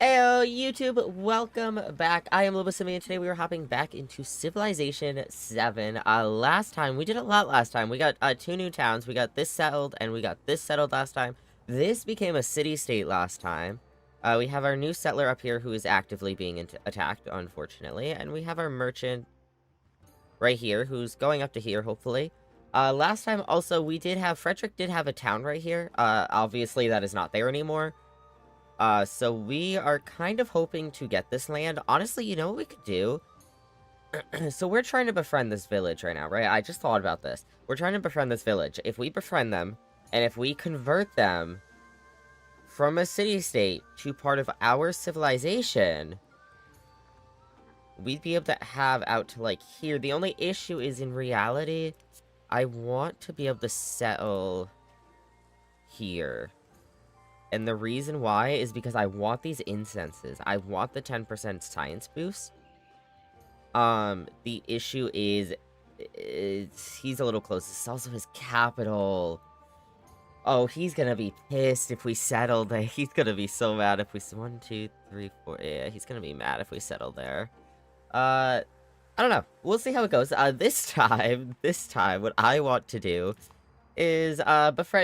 Heyo, YouTube, welcome back. I am Lobo, and today we are hopping back into Civilization 7. Last time, we did a lot last time. We got, two new towns. We got this settled, and we got this settled last time. This became a city-state last time. We have our new settler up here who is actively being attacked, unfortunately. And we have our merchant right here who's going up to here, hopefully. Last time, also, Frederick did have a town right here. Obviously, that is not there anymore. So we are kind of hoping to get this land. Honestly, you know what we could do? So we're trying to befriend this village right now, right? I just thought about this. We're trying to befriend this village. If we befriend them, and if we convert them from a city-state to part of our civilization, we'd be able to have out to, like, here. The only issue is, in reality, I want to be able to settle here. And the reason why is because I want these incenses. I want the 10% science boost. The issue is, he's a little close. This is also his capital. Oh, he's gonna be pissed if we settle there. He's gonna be so mad if we... 1, 2, 3, 4... Yeah, he's gonna be mad if we settle there. I don't know. We'll see how it goes. This time, what I want to do is,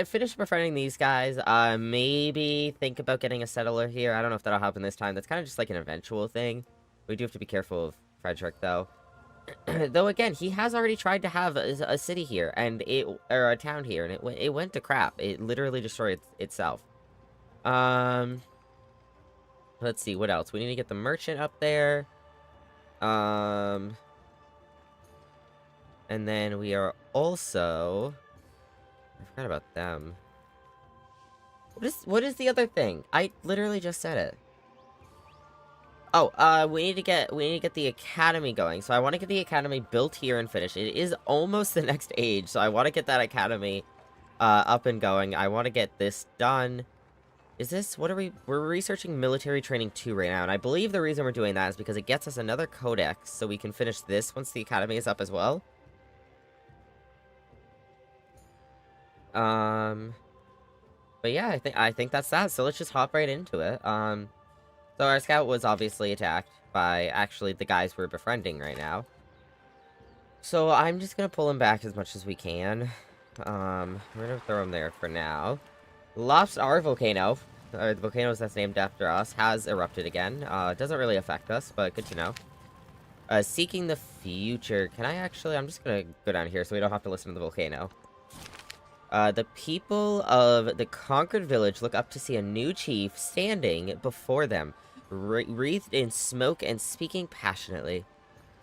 finish befriending these guys, maybe think about getting a settler here. I don't know if that'll happen this time. That's kind of just like an eventual thing. We do have to be careful of Frederick, though. Though, again, he has already tried to have a city here, or a town here, and it went to crap. It literally destroyed itself. Let's see, what else? We need to get the merchant up there. And then we are also... I forgot about them. What is the other thing? I literally just said it. Oh, we need to get the academy going. So I want to get the academy built here and finished. It is almost the next age, so I want to get that academy up and going. I want to get this done. Is this, we're researching military training 2 right now, and I believe the reason we're doing that is because it gets us another codex, so we can finish this once the academy is up as well. But yeah, I think that's that, so let's just hop right into it. So our scout was obviously attacked by, actually, the guys we're befriending right now. So I'm just gonna pull him back as much as we can. We're gonna throw him there for now. Our volcano, or the volcano that's named after us, has erupted again. It doesn't really affect us, but good to know. Seeking the future. I'm just gonna go down here so we don't have to listen to the volcano. The people of the conquered village look up to see a new chief standing before them, wreathed in smoke and speaking passionately.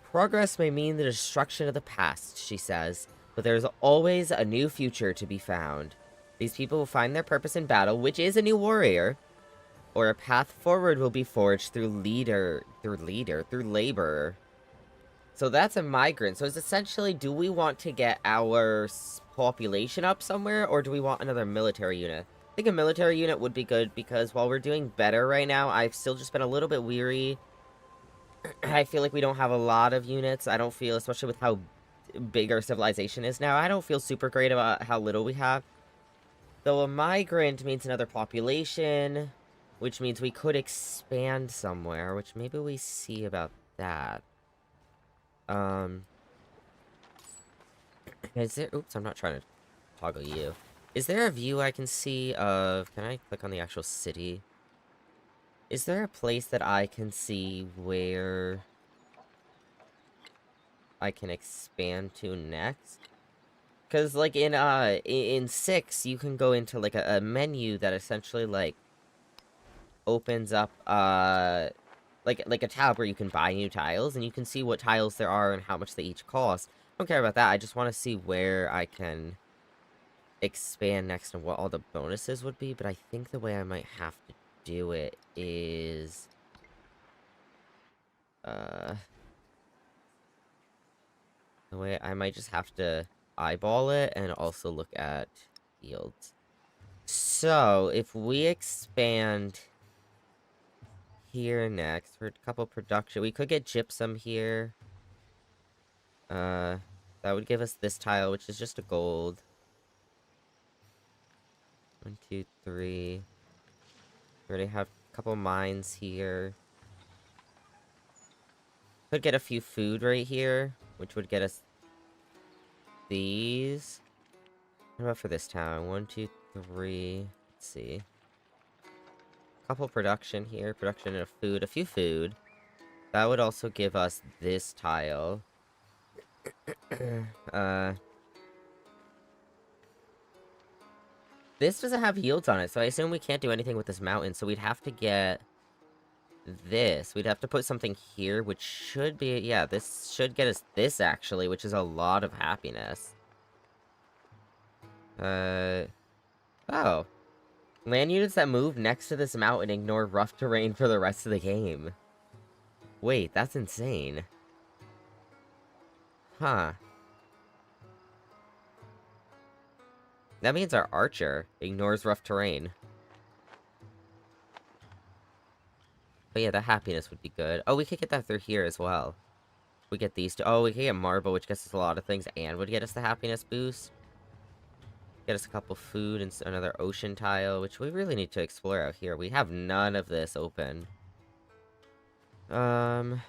Progress may mean the destruction of the past, she says, but there is always a new future to be found. These people will find their purpose in battle, which is a new warrior, or a path forward will be forged through labor. So that's a migrant. So it's essentially, do we want to get our population up somewhere, or do we want another military unit? I think a military unit would be good, because while we're doing better right now, I've still just been a little bit weary. I feel like we don't have a lot of units. I don't feel, especially with how big our civilization is now, I don't feel super great about how little we have. Though a migrant means another population, which means we could expand somewhere, which maybe we see about that. Is there... Oops, I'm not trying to toggle you. Is there a view I can see of... Can I click on the actual city? Is there a place that I can see where I can expand to next? Because, like, in 6, you can go into, like, a menu that essentially, like, opens up, like a tab where you can buy new tiles, and you can see what tiles there are and how much they each cost. I don't care about that. I just want to see where I can expand next and what all the bonuses would be, but I think the way I might have to do it is... the way I might just have to eyeball it and also look at yields. So, if we expand here next for a couple production, we could get gypsum here. That would give us this tile, which is just a gold. 1, 2, 3. We already have a couple mines here. Could get a few food right here, which would get us these. What about for this town? 1, 2, 3. Let's see. Couple production here. Production of food. A few food. That would also give us this tile. This doesn't have yields on it, so I assume we can't do anything with this mountain, so we'd have to get this. We'd have to put something here, which should be... Yeah, this should get us this, actually, which is a lot of happiness. Oh. Land units that move next to this mountain ignore rough terrain for the rest of the game. Wait, that's insane. Huh. That means our archer ignores rough terrain. But yeah, the happiness would be good. Oh, we could get that through here as well. We get these two. Oh, we could get marble, which gets us a lot of things, and would get us the happiness boost. Get us a couple food and another ocean tile, which we really need to explore out here. We have none of this open. Some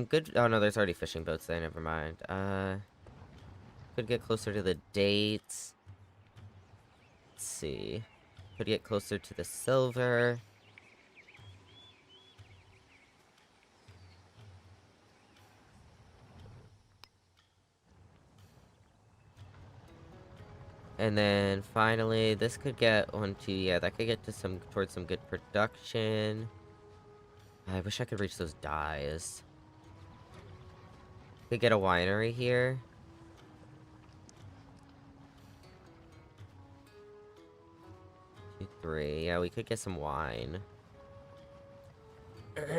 good... Oh, no, there's already fishing boats there. Never mind. Could get closer to the dates. Let's see. Could get closer to the silver. And then finally, this could get onto... Yeah, that could get to towards some good production. I wish I could reach those dyes. Could get a winery here. 2, 3. Yeah, we could get some wine.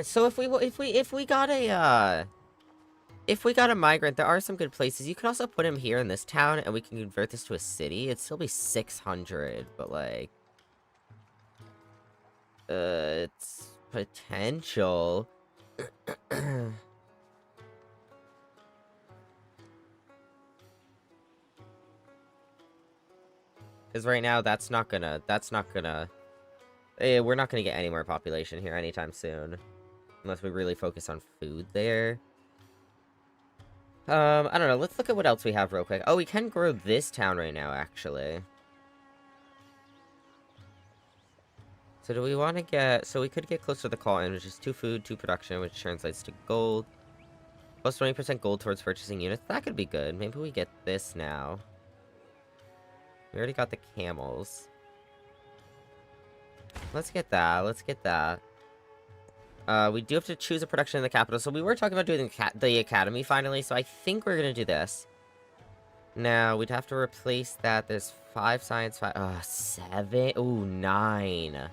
So if we got a migrant, there are some good places. You could also put him here in this town, and we can convert this to a city. It'd still be 600, but like, it's potential. Because right now, that's not gonna, we're not gonna get any more population here anytime soon. Unless we really focus on food there. I don't know, let's look at what else we have real quick. Oh, we can grow this town right now, actually. So do we want to get, so we could get close to the call-in, which is 2 food, 2 production, which translates to gold. Plus 20% gold towards purchasing units, that could be good. Maybe we get this now. We already got the camels. Let's get that. We do have to choose a production in the capital. So we were talking about doing the academy finally. So I think we're going to do this. Now, we'd have to replace that. There's 5 science, 5... 7? Ooh, 9.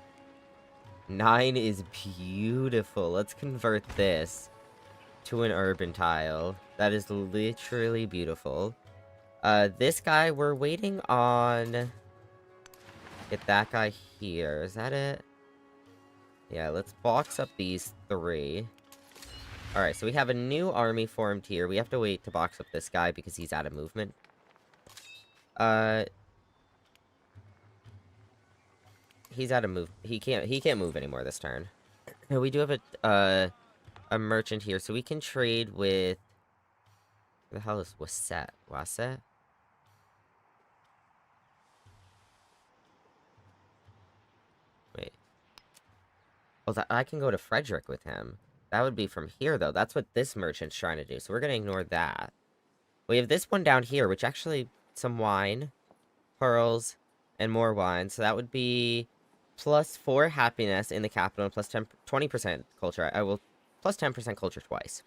9 is beautiful. Let's convert this to an urban tile. That is literally beautiful. This guy, we're waiting on... Get that guy here. Is that it? Yeah, let's box up these 3. Alright, so we have a new army formed here. We have to wait to box up this guy because he's out of movement. He's out of move. He can't move anymore this turn. No, we do have a merchant here, so we can trade with... Who the hell is Wasset? Wasset? Wait. Oh, I can go to Frederick with him. That would be from here, though. That's what this merchant's trying to do, so we're gonna ignore that. We have this one down here, which actually... Some wine, pearls, and more wine. So that would be plus 4 happiness in the capital and plus 20% culture. I will plus 10% culture twice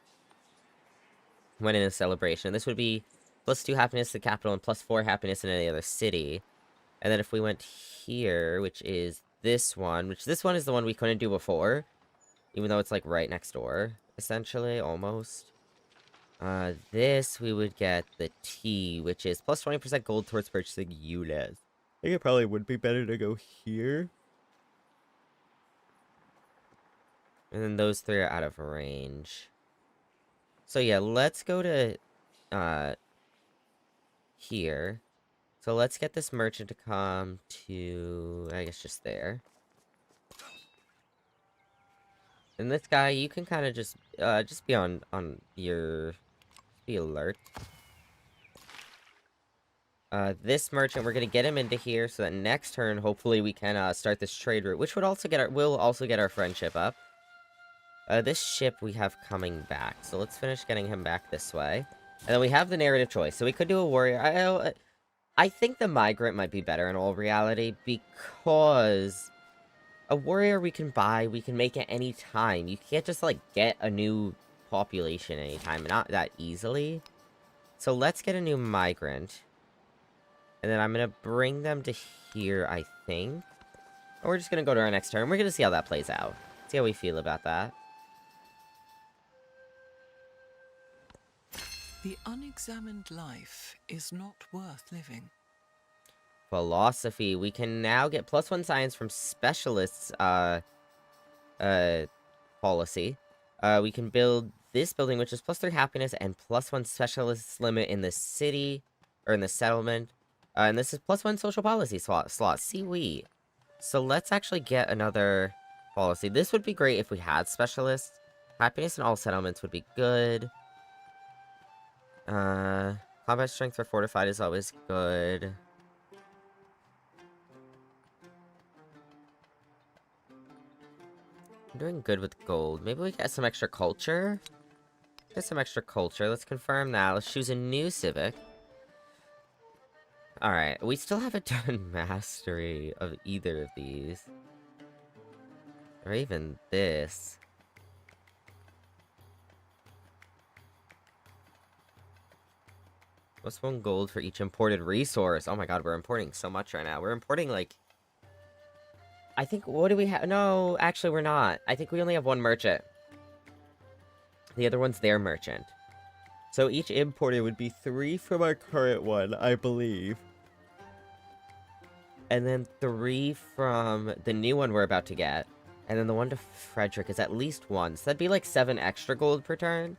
when in a celebration. This would be plus 2 happiness in the capital and plus 4 happiness in any other city. And then if we went here, which is this one, which this one is the one we couldn't do before, even though it's like right next door, essentially, almost. This, we would get the T, which is plus 20% gold towards purchasing units. I think it probably would be better to go here. And then those 3 are out of range. So yeah, let's go to, here. So let's get this merchant to come to, I guess, just there. And this guy, you can kind of just be on your, be alert. This merchant, we're gonna get him into here so that next turn, hopefully we can, start this trade route, which will also get our friendship up. This ship we have coming back, so let's finish getting him back this way. And then we have the narrative choice, so we could do a warrior. I think the migrant might be better in all reality, because a warrior we can buy, we can make at any time. You can't just, like, get a new population anytime, not that easily. So let's get a new migrant. And then I'm gonna bring them to here, I think. Or we're just gonna go to our next turn. We're gonna see how that plays out. See how we feel about that. The unexamined life is not worth living. Philosophy. We can now get +1 science from specialists, policy. We can build this building, which is +3 happiness and +1 specialist limit in the city, or in the settlement. And this is +1 social policy slot. See we. So let's actually get another policy. This would be great if we had specialists. Happiness in all settlements would be good. Combat strength for fortified is always good. I'm doing good with gold. Maybe we get some extra culture? Get some extra culture. Let's confirm that. Let's choose a new civic. Alright, we still haven't done mastery of either of these. Or even this. +1 gold for each imported resource. Oh my god, we're importing so much right now. We're importing, like... I think, what do we have? No, actually, we're not. I think we only have one merchant. The other one's their merchant. So each importer would be 3 from our current one, I believe. And then 3 from the new one we're about to get. And then the one to Frederick is at least 1. So that'd be like 7 extra gold per turn.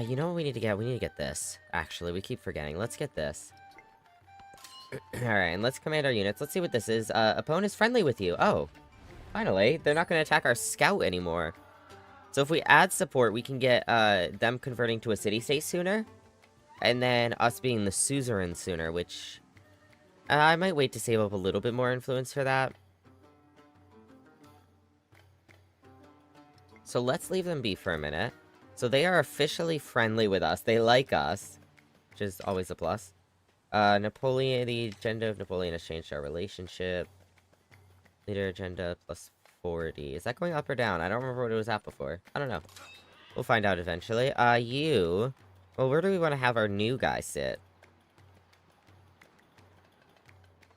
You know what we need to get? We need to get this. Actually, we keep forgetting. Let's get this. Alright, and let's command our units. Let's see what this is. Opponent is friendly with you. Oh. Finally. They're not going to attack our scout anymore. So if we add support, we can get, them converting to a city-state sooner. And then us being the suzerain sooner, which... I might wait to save up a little bit more influence for that. So let's leave them be for a minute. So they are officially friendly with us. They like us, which is always a plus. Napoleon, the agenda of Napoleon has changed our relationship. Leader agenda +40. Is that going up or down? I don't remember what it was at before. I don't know. We'll find out eventually. You... Well, where do we want to have our new guy sit?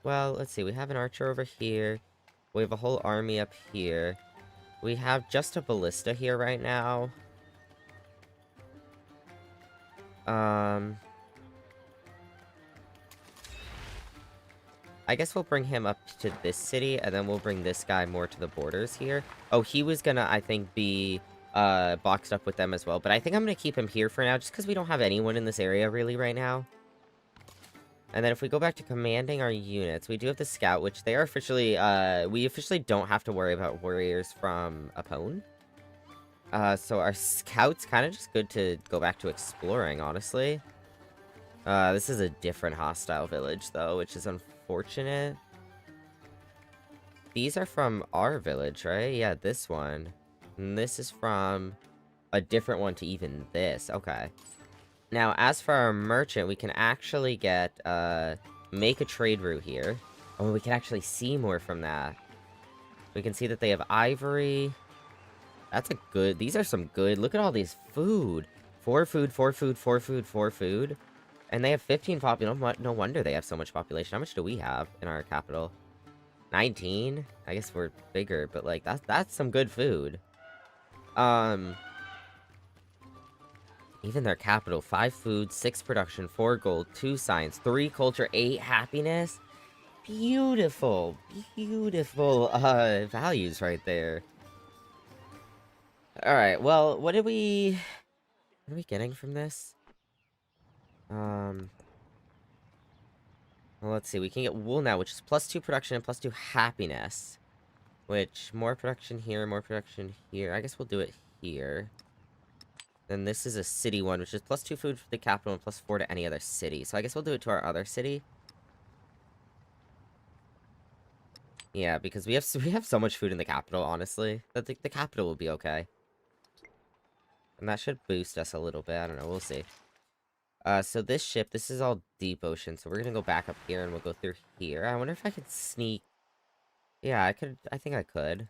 Well, let's see. We have an archer over here. We have a whole army up here. We have just a ballista here right now. I guess we'll bring him up to this city, and then we'll bring this guy more to the borders here. Oh, he was gonna, I think, be, boxed up with them as well. But I think I'm gonna keep him here for now, just because we don't have anyone in this area, really, right now. And then if we go back to commanding our units, we do have the scout, which they are officially, we officially don't have to worry about warriors from Apone. So our scout's kind of just good to go back to exploring, honestly. This is a different hostile village, though, which is unfortunate. These are from our village, right? Yeah, this one. And this is from a different one to even this. Okay. Now, as for our merchant, we can actually get, make a trade route here. Oh, we can actually see more from that. We can see that they have ivory. That's a good... These are some good... Look at all these food. 4 food, 4 food, 4 food, 4 food. And they have 15 population. No wonder they have so much population. How much do we have in our capital? 19? I guess we're bigger, but, like, that's some good food. Even their capital. 5 food, 6 production, 4 gold, 2 science, 3 culture, 8 happiness. Beautiful. Beautiful, values right there. Alright, well, what are we getting from this? Well, let's see, we can get wool now, which is +2 production and +2 happiness. Which, more production here, more production here. I guess we'll do it here. Then this is a city one, which is +2 food for the capital and +4 to any other city. So I guess we'll do it to our other city. Yeah, because we have so much food in the capital, honestly, that the capital will be okay. And that should boost us a little bit. I don't know. We'll see. So this ship, this is all deep ocean. So we're gonna go back up here and we'll go through here. I wonder if I could sneak. Yeah, I could. I think I could.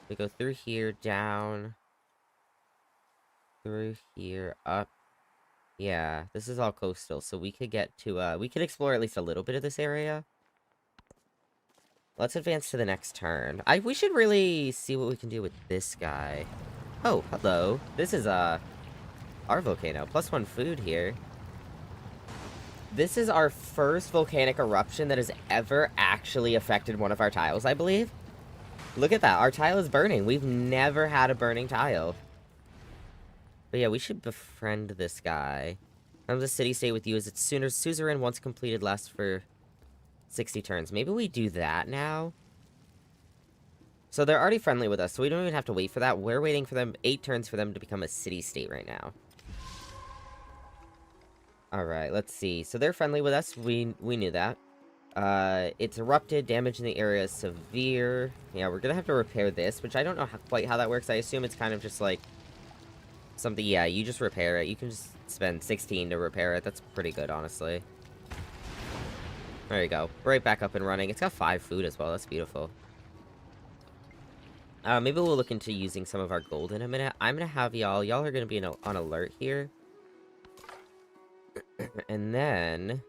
We go through here, down, through here, up. Yeah, this is all coastal, so we could get to. We could explore at least a little bit of this area. Let's advance to the next turn. We should really see what we can do with this guy. Oh, hello. This is, our volcano. +1 food here. This is our first volcanic eruption that has ever actually affected one of our tiles, I believe. Look at that. Our tile is burning. We've never had a burning tile. But yeah, we should befriend this guy. Comes a city-state with you as its suzerain once completed lasts for 60 turns. Maybe we do that now? So they're already friendly with us, so we don't even have to wait for that. We're waiting for them 8 turns for them to become a city-state right now. Alright, let's see. So they're friendly with us. We knew that. It's erupted. Damage in the area is severe. Yeah, we're gonna have to repair this, which I don't know quite how that works. I assume it's kind of just like something. Yeah, you just repair it. You can just spend 16 to repair it. That's pretty good, honestly. There you go. Right back up and running. It's got 5 food as well. That's beautiful. Maybe we'll look into using some of our gold in a minute. I'm gonna have y'all. Y'all are gonna be on alert here. And then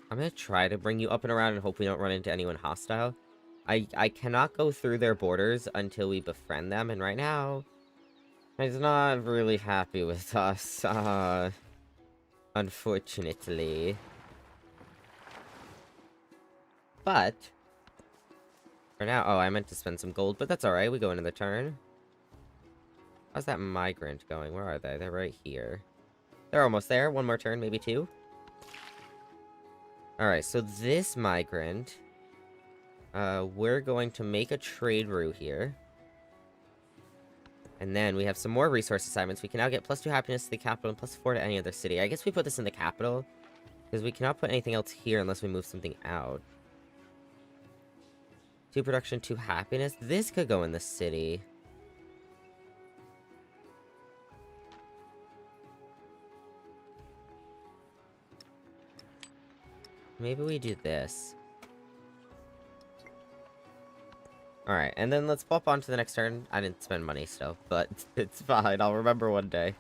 I'm gonna try to bring you up and around and hope we don't run into anyone hostile. I cannot go through their borders until we befriend them, and right now, he's not really happy with us, unfortunately. But, for now, oh, I meant to spend some gold, but that's alright, we go into the turn. How's that migrant going? Where are they? They're right here. They're almost there, 1 more turn, maybe 2. Alright, so this migrant, we're going to make a trade route here. And then we have some more resource assignments. We can now get +2 happiness to the capital and +4 to any other city. I guess we put this in the capital, because we cannot put anything else here unless we move something out. 2 production, 2 happiness. This could go in the city. Maybe we do this. Alright, and then let's pop on to the next turn. I didn't spend money still, but it's fine. I'll remember one day.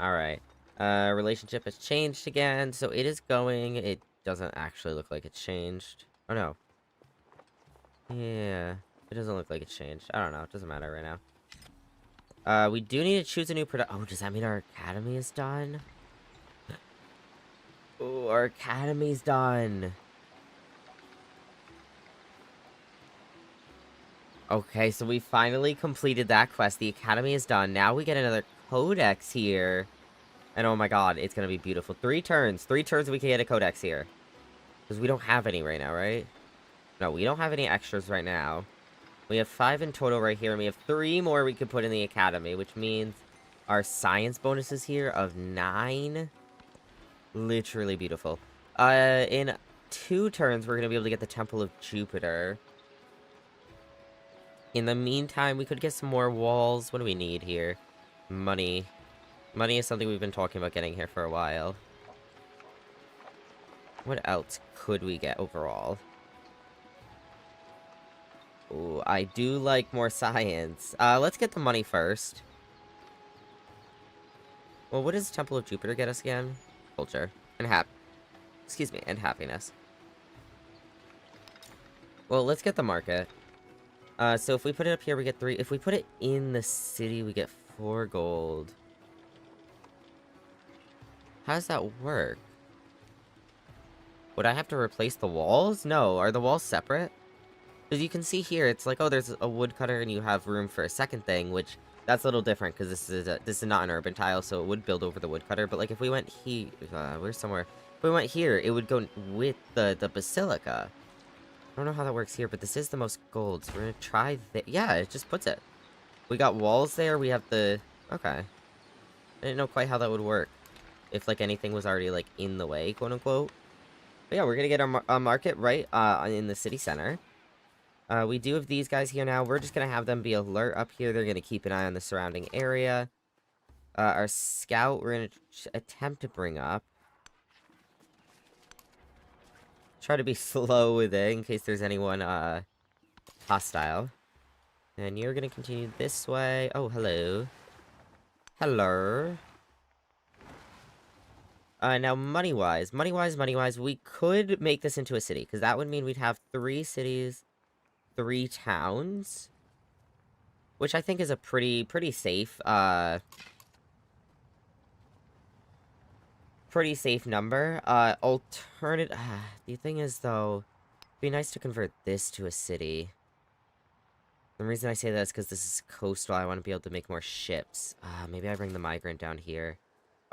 Alright. Relationship has changed again, so it is going. It doesn't actually look like it's changed. Oh, no. Yeah, it doesn't look like it's changed. I don't know. It doesn't matter right now. We do need to choose a new product. Oh, does that mean our academy is done? Oh, our academy's done. Okay, so we finally completed that quest. The academy is done. Now we get another codex here. And oh my god, it's gonna be beautiful. 3 turns. 3 turns we can get a codex here. Because we don't have any right now, right? No, we don't have any extras right now. We have 5 in total right here, and we have 3 more we could put in the academy, which means our science bonuses here of 9. Literally beautiful. In 2 turns, we're gonna be able to get the Temple of Jupiter. In the meantime, we could get some more walls. What do we need here? Money. Money is something we've been talking about getting here for a while. What else could we get overall? Ooh, I do like more science. Let's get the money first. Well, what does Temple of Jupiter get us again? Culture. And excuse me, and happiness. Well, let's get the market. So if we put it up here, we get 3. If we put it in the city, we get 4 gold. How does that work? Would I have to replace the walls? No. Are the walls separate? Because you can see here, it's like, oh, there's a woodcutter and you have room for a second thing, which that's a little different because this is not an urban tile, so it would build over the woodcutter. But like if we went we're somewhere. If we went here, it would go with the basilica. I don't know how that works here, but this is the most gold, so we're gonna try that. Yeah, it just puts it. We got walls there, we have the... Okay. I didn't know quite how that would work. If, like, anything was already, like, in the way, quote-unquote. But yeah, we're gonna get our market right in the city center. We do have these guys here now. We're just gonna have them be alert up here. They're gonna keep an eye on the surrounding area. Our scout, we're gonna attempt to bring up. Try to be slow with it in case there's anyone, hostile. And you're gonna continue this way. Oh, hello. Hello. Now, money-wise, we could make this into a city, because that would mean we'd have 3 cities, 3 towns, which I think is a pretty safe, pretty safe number. The thing is, though, it'd be nice to convert this to a city. The reason I say that is because this is coastal. I want to be able to make more ships. Maybe I bring the migrant down here.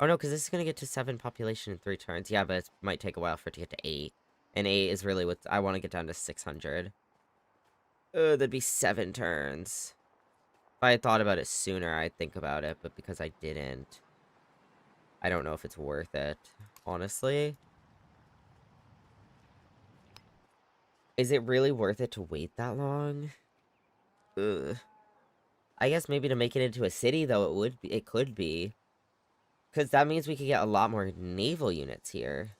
Oh, no, because this is going to get to 7 population in 3 turns. Yeah, but it might take a while for it to get to 8. And 8 is really what I want to get down to 600. That'd be 7 turns. If I had thought about it sooner, I'd think about it. But because I didn't, I don't know if it's worth it, honestly. Is it really worth it to wait that long? Ugh. I guess maybe to make it into a city, though, it could be. Because that means we could get a lot more naval units here.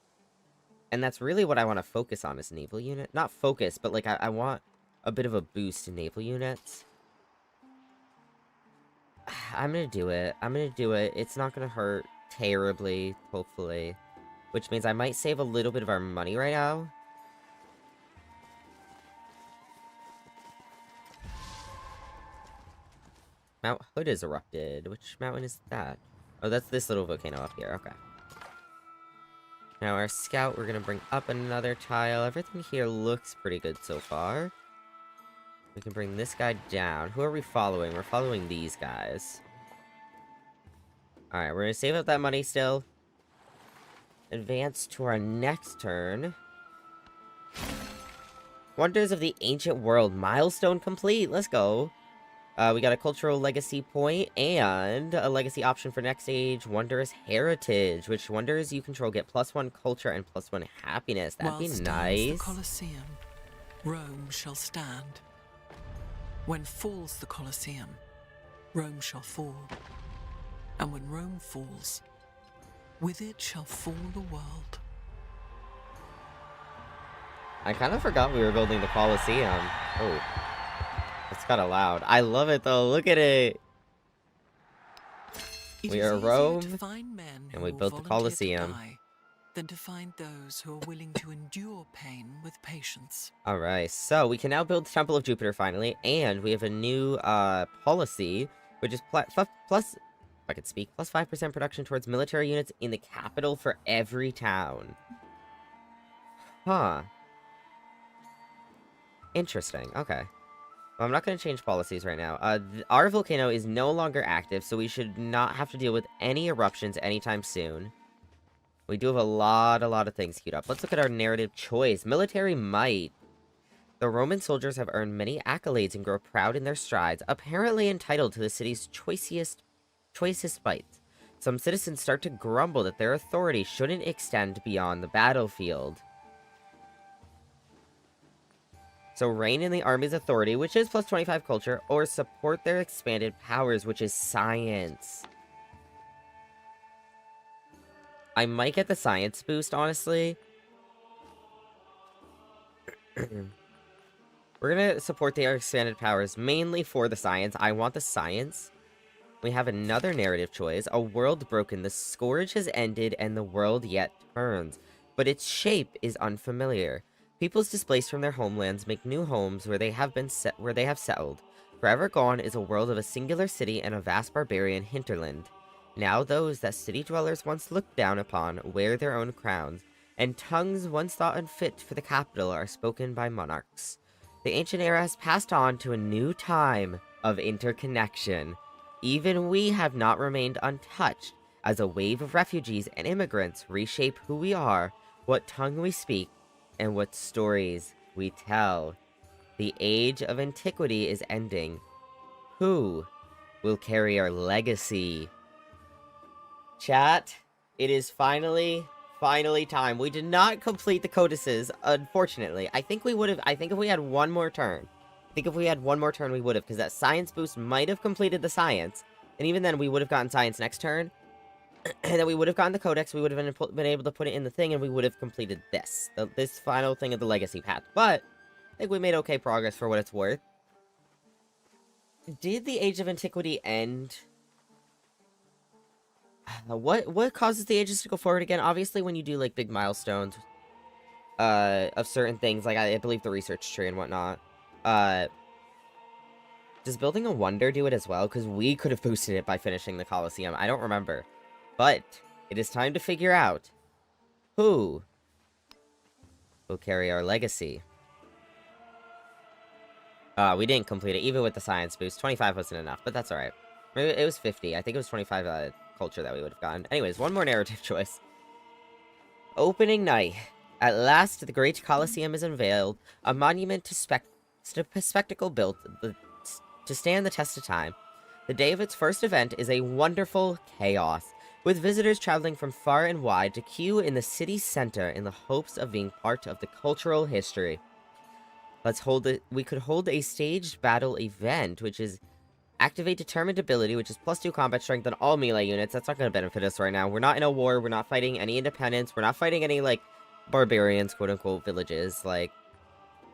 And that's really what I want to focus on, is naval unit. Not focus, but, like, I want a bit of a boost in naval units. I'm gonna do it. It's not gonna hurt terribly, hopefully. Which means I might save a little bit of our money right now. Mount Hood is erupted. Which mountain is that? Oh, that's this little volcano up here. Okay. Now our scout, we're gonna bring up another tile. Everything here looks pretty good so far. We can bring this guy down. Who are we following? We're following these guys. Alright, we're gonna save up that money still. Advance to our next turn. Wonders of the Ancient World. Milestone complete. Let's go. We got a cultural legacy point and a legacy option for next stage, Wondrous Heritage, which wonders you control get +1 culture and +1 happiness. That'd be nice. The Colosseum, Rome shall stand. When falls the Colosseum, Rome shall fall. And when Rome falls, with it shall fall the world. I kind of forgot we were building the Colosseum. Oh. It's kind of loud. I love it, though. Look at it. We are Rome, and we built the Colosseum. Than to find those who are willing to endure pain with patience. Alright, so we can now build the Temple of Jupiter, finally, and we have a new, policy, which is plus, if I could speak, plus 5% production towards military units in the capital for every town. Huh. Interesting, okay. Well, I'm not going to change policies right now. Our volcano is no longer active, so we should not have to deal with any eruptions anytime soon. We do have a lot of things queued up. Let's look at our narrative choice. Military might. The Roman soldiers have earned many accolades and grow proud in their strides, apparently entitled to the city's choicest bites. Some citizens start to grumble that their authority shouldn't extend beyond the battlefield. So reign in the army's authority, which is plus 25 culture, or support their expanded powers, which is science. I might get the science boost, honestly. We're gonna support their expanded powers, mainly for the science. I want the science. We have another narrative choice. A world broken. The scourge has ended, and the world yet turns. But its shape is unfamiliar. Peoples displaced from their homelands make new homes where they have settled. Forever gone is a world of a singular city and a vast barbarian hinterland. Now those that city dwellers once looked down upon wear their own crowns, and tongues once thought unfit for the capital are spoken by monarchs. The ancient era has passed on to a new time of interconnection. Even we have not remained untouched, as a wave of refugees and immigrants reshape who we are. what tongue we speak, and what stories we tell. The age of antiquity is ending. Who will carry our legacy? Chat, it is finally time. We did not complete the codices, unfortunately. I think if we had one more turn, we would have, because that science boost might have completed the science, and even then, we would have gotten science next turn, and then we would have gotten the codex, we would have been able to put it in the thing, and we would have completed this final thing of the legacy path. But I think we made okay progress for what it's worth. Did the Age of Antiquity end? What causes the ages to go forward again? Obviously, when you do, like, big milestones, of certain things, like, I believe the research tree and whatnot. Does building a wonder do it as well? Because we could have boosted it by finishing the Colosseum. I don't remember. But it is time to figure out who will carry our legacy. We didn't complete it, even with the science boost. 25 wasn't enough, but that's alright. Maybe it was 50. I think it was 25 culture that we would have gotten. Anyways, one more narrative choice. Opening night. At last, the great Colosseum is unveiled, a monument to spectacle built to stand the test of time. The day of its first event is a wonderful chaos, with visitors traveling from far and wide to queue in the city center in the hopes of being part of the cultural history. We could hold a staged battle event, which is activate determined ability, which is +2 combat strength on all melee units. That's not going to benefit us right now. We're not in a war. We're not fighting any independents. We're not fighting any, like, barbarians, quote-unquote, villages. Like,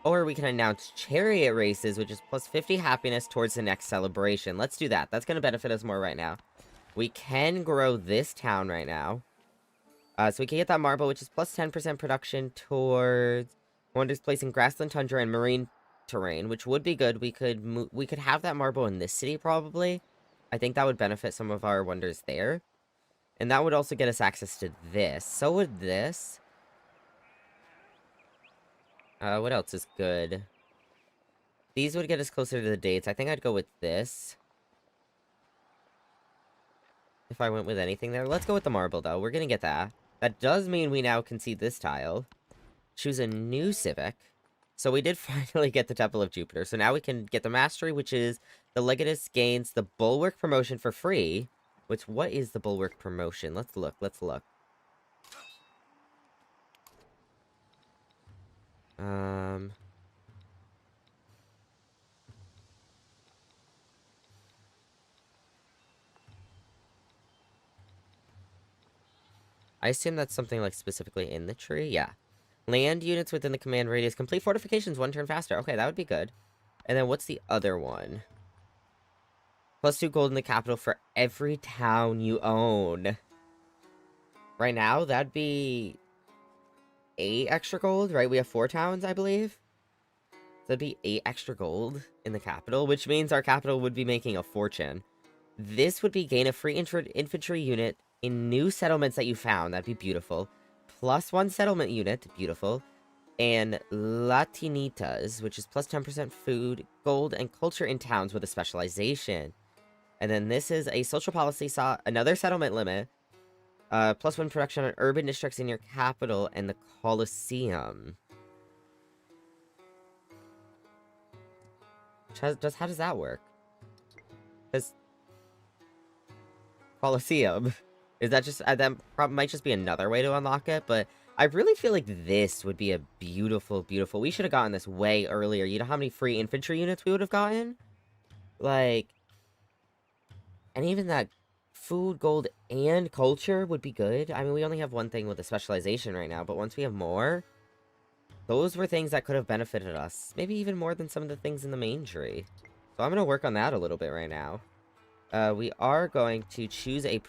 or we can announce chariot races, which is +50 happiness towards the next celebration. Let's do that. That's going to benefit us more right now. We can grow this town right now. So we can get that marble, which is +10% production towards wonders placing grassland, tundra, and marine terrain, which would be good. We could have that marble in this city, probably. I think that would benefit some of our wonders there. And that would also get us access to this. So would this. What else is good? These would get us closer to the dates. I think I'd go with this. If I went with anything there. Let's go with the marble, though. We're gonna get that. That does mean we now can see this tile. Choose a new civic. So we did finally get the Temple of Jupiter. So now we can get the Mastery, which is the Legatus gains the Bulwark promotion for free. What is the Bulwark promotion? Let's look. I assume that's something, like, specifically in the tree? Yeah. Land units within the command radius complete fortifications 1 turn faster. Okay, that would be good. And then what's the other one? +2 gold in the capital for every town you own. Right now, that'd be 8 extra gold, right? We have 4 towns, I believe. So that'd be 8 extra gold in the capital, which means our capital would be making a fortune. This would be gain a free infantry unit in new settlements that you found. That'd be beautiful. +1 settlement unit, beautiful. And Latinitas, which is +10% food, gold, and culture in towns with a specialization. And then this is a social policy, another settlement limit. +1 production on urban districts in your capital and the Colosseum. How does that work? Because Colosseum. Is that just, that might just be another way to unlock it, but I really feel like this would be a beautiful, we should have gotten this way earlier. You know how many free infantry units we would have gotten? Like, and even that food, gold, and culture would be good. I mean, we only have one thing with a specialization right now, but once we have more, those were things that could have benefited us. Maybe even more than some of the things in the main tree. So I'm going to work on that a little bit right now. We are going to choose a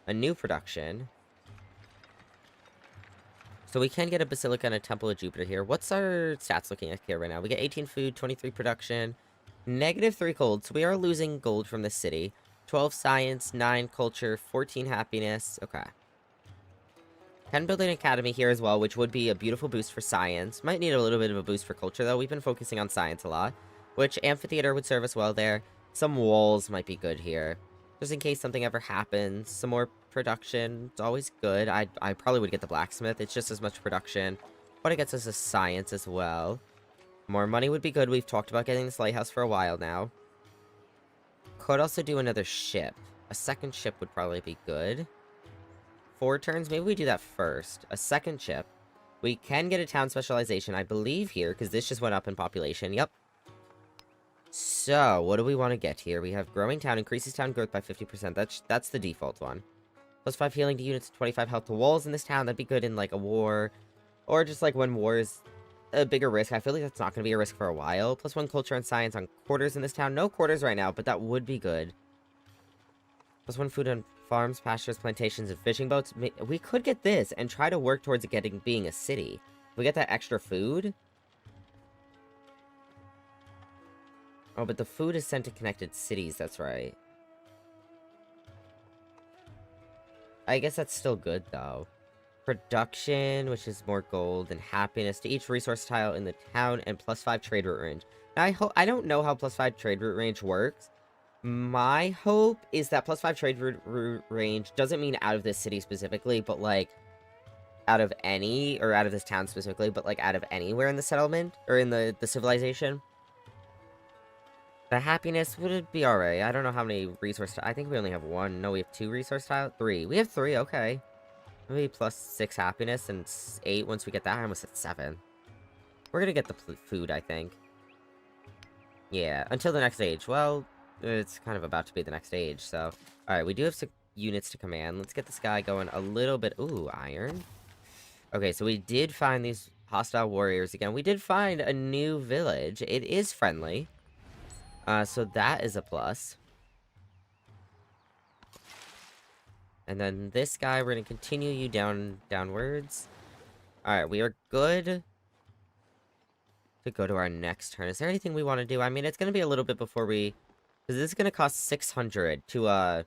new production. So we can get a Basilica and a Temple of Jupiter here. What's our stats looking at here right now? We get 18 food, 23 production, -3 gold. So we are losing gold from this city. 12 science, 9 culture, 14 happiness. Okay. Can build an academy here as well, which would be a beautiful boost for science. Might need a little bit of a boost for culture, though. We've been focusing on science a lot, which amphitheater would serve us well there. Some walls might be good here, just in case something ever happens. Some more production. It's always good. I probably would get the blacksmith. It's just as much production, but it gets us a science as well. More money would be good. We've talked about getting this lighthouse for a while now. Could also do another ship. A second ship would probably be good. 4 turns, maybe we do that first. A second ship. We can get a town specialization, I believe, here, because this just went up in population. Yep. So, what do we want to get here? We have growing town, increases town growth by 50%. That's the default one. Plus 5 healing to units, 25 health to walls in this town. That'd be good in, like, a war. Or just, like, when war is a bigger risk. I feel like that's not going to be a risk for a while. Plus 1 culture and science on quarters in this town. No quarters right now, but that would be good. Plus 1 food on farms, pastures, plantations, and fishing boats. We could get this and try to work towards it being a city. If we get that extra food. Oh, but the food is sent to connected cities, that's right. I guess that's still good, though. Production, which is more gold, and happiness to each resource tile in the town, and plus 5 trade route range. Now, I don't know how plus 5 trade route range works. My hope is that plus 5 trade route range doesn't mean out of this city specifically, but, like, out of any, or out of this town specifically, but, like, out of anywhere in the settlement, or in the civilization. The happiness would be alright. I don't know how many resource I think we only have 1. No, we have 2 resource tiles. 3. We have 3, okay. Maybe plus 6 happiness and 8 once we get that. I almost said 7. We're gonna get the food, I think. Yeah, until the next age. Well, it's kind of about to be the next age, so. Alright, we do have 6 units to command. Let's get this guy going a little bit. Ooh, iron. Okay, so we did find these hostile warriors again. We did find a new village. It is friendly. So that is a plus. And then this guy, we're gonna continue you downwards. Alright, we are good to go to our next turn. Is there anything we want to do? I mean, it's gonna be a little bit before we... Because this is gonna cost 600 to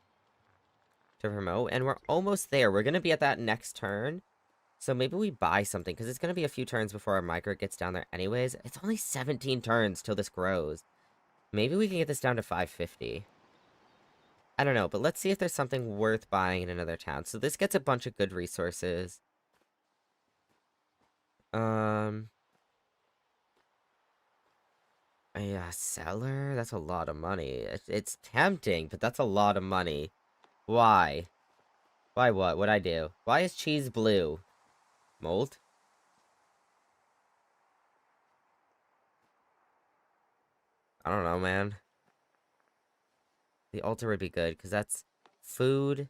promote, and we're almost there. We're gonna be at that next turn. So maybe we buy something, because it's gonna be a few turns before our migrant gets down there anyways. It's only 17 turns till this grows. Maybe we can get this down to 550. I don't know, but let's see if there's something worth buying in another town. So this gets a bunch of good resources. Yeah, seller? That's a lot of money. It's tempting, but that's a lot of money. Why? Why what? What'd I do? Why is cheese blue? Mold? I don't know, man. The altar would be good, because that's food,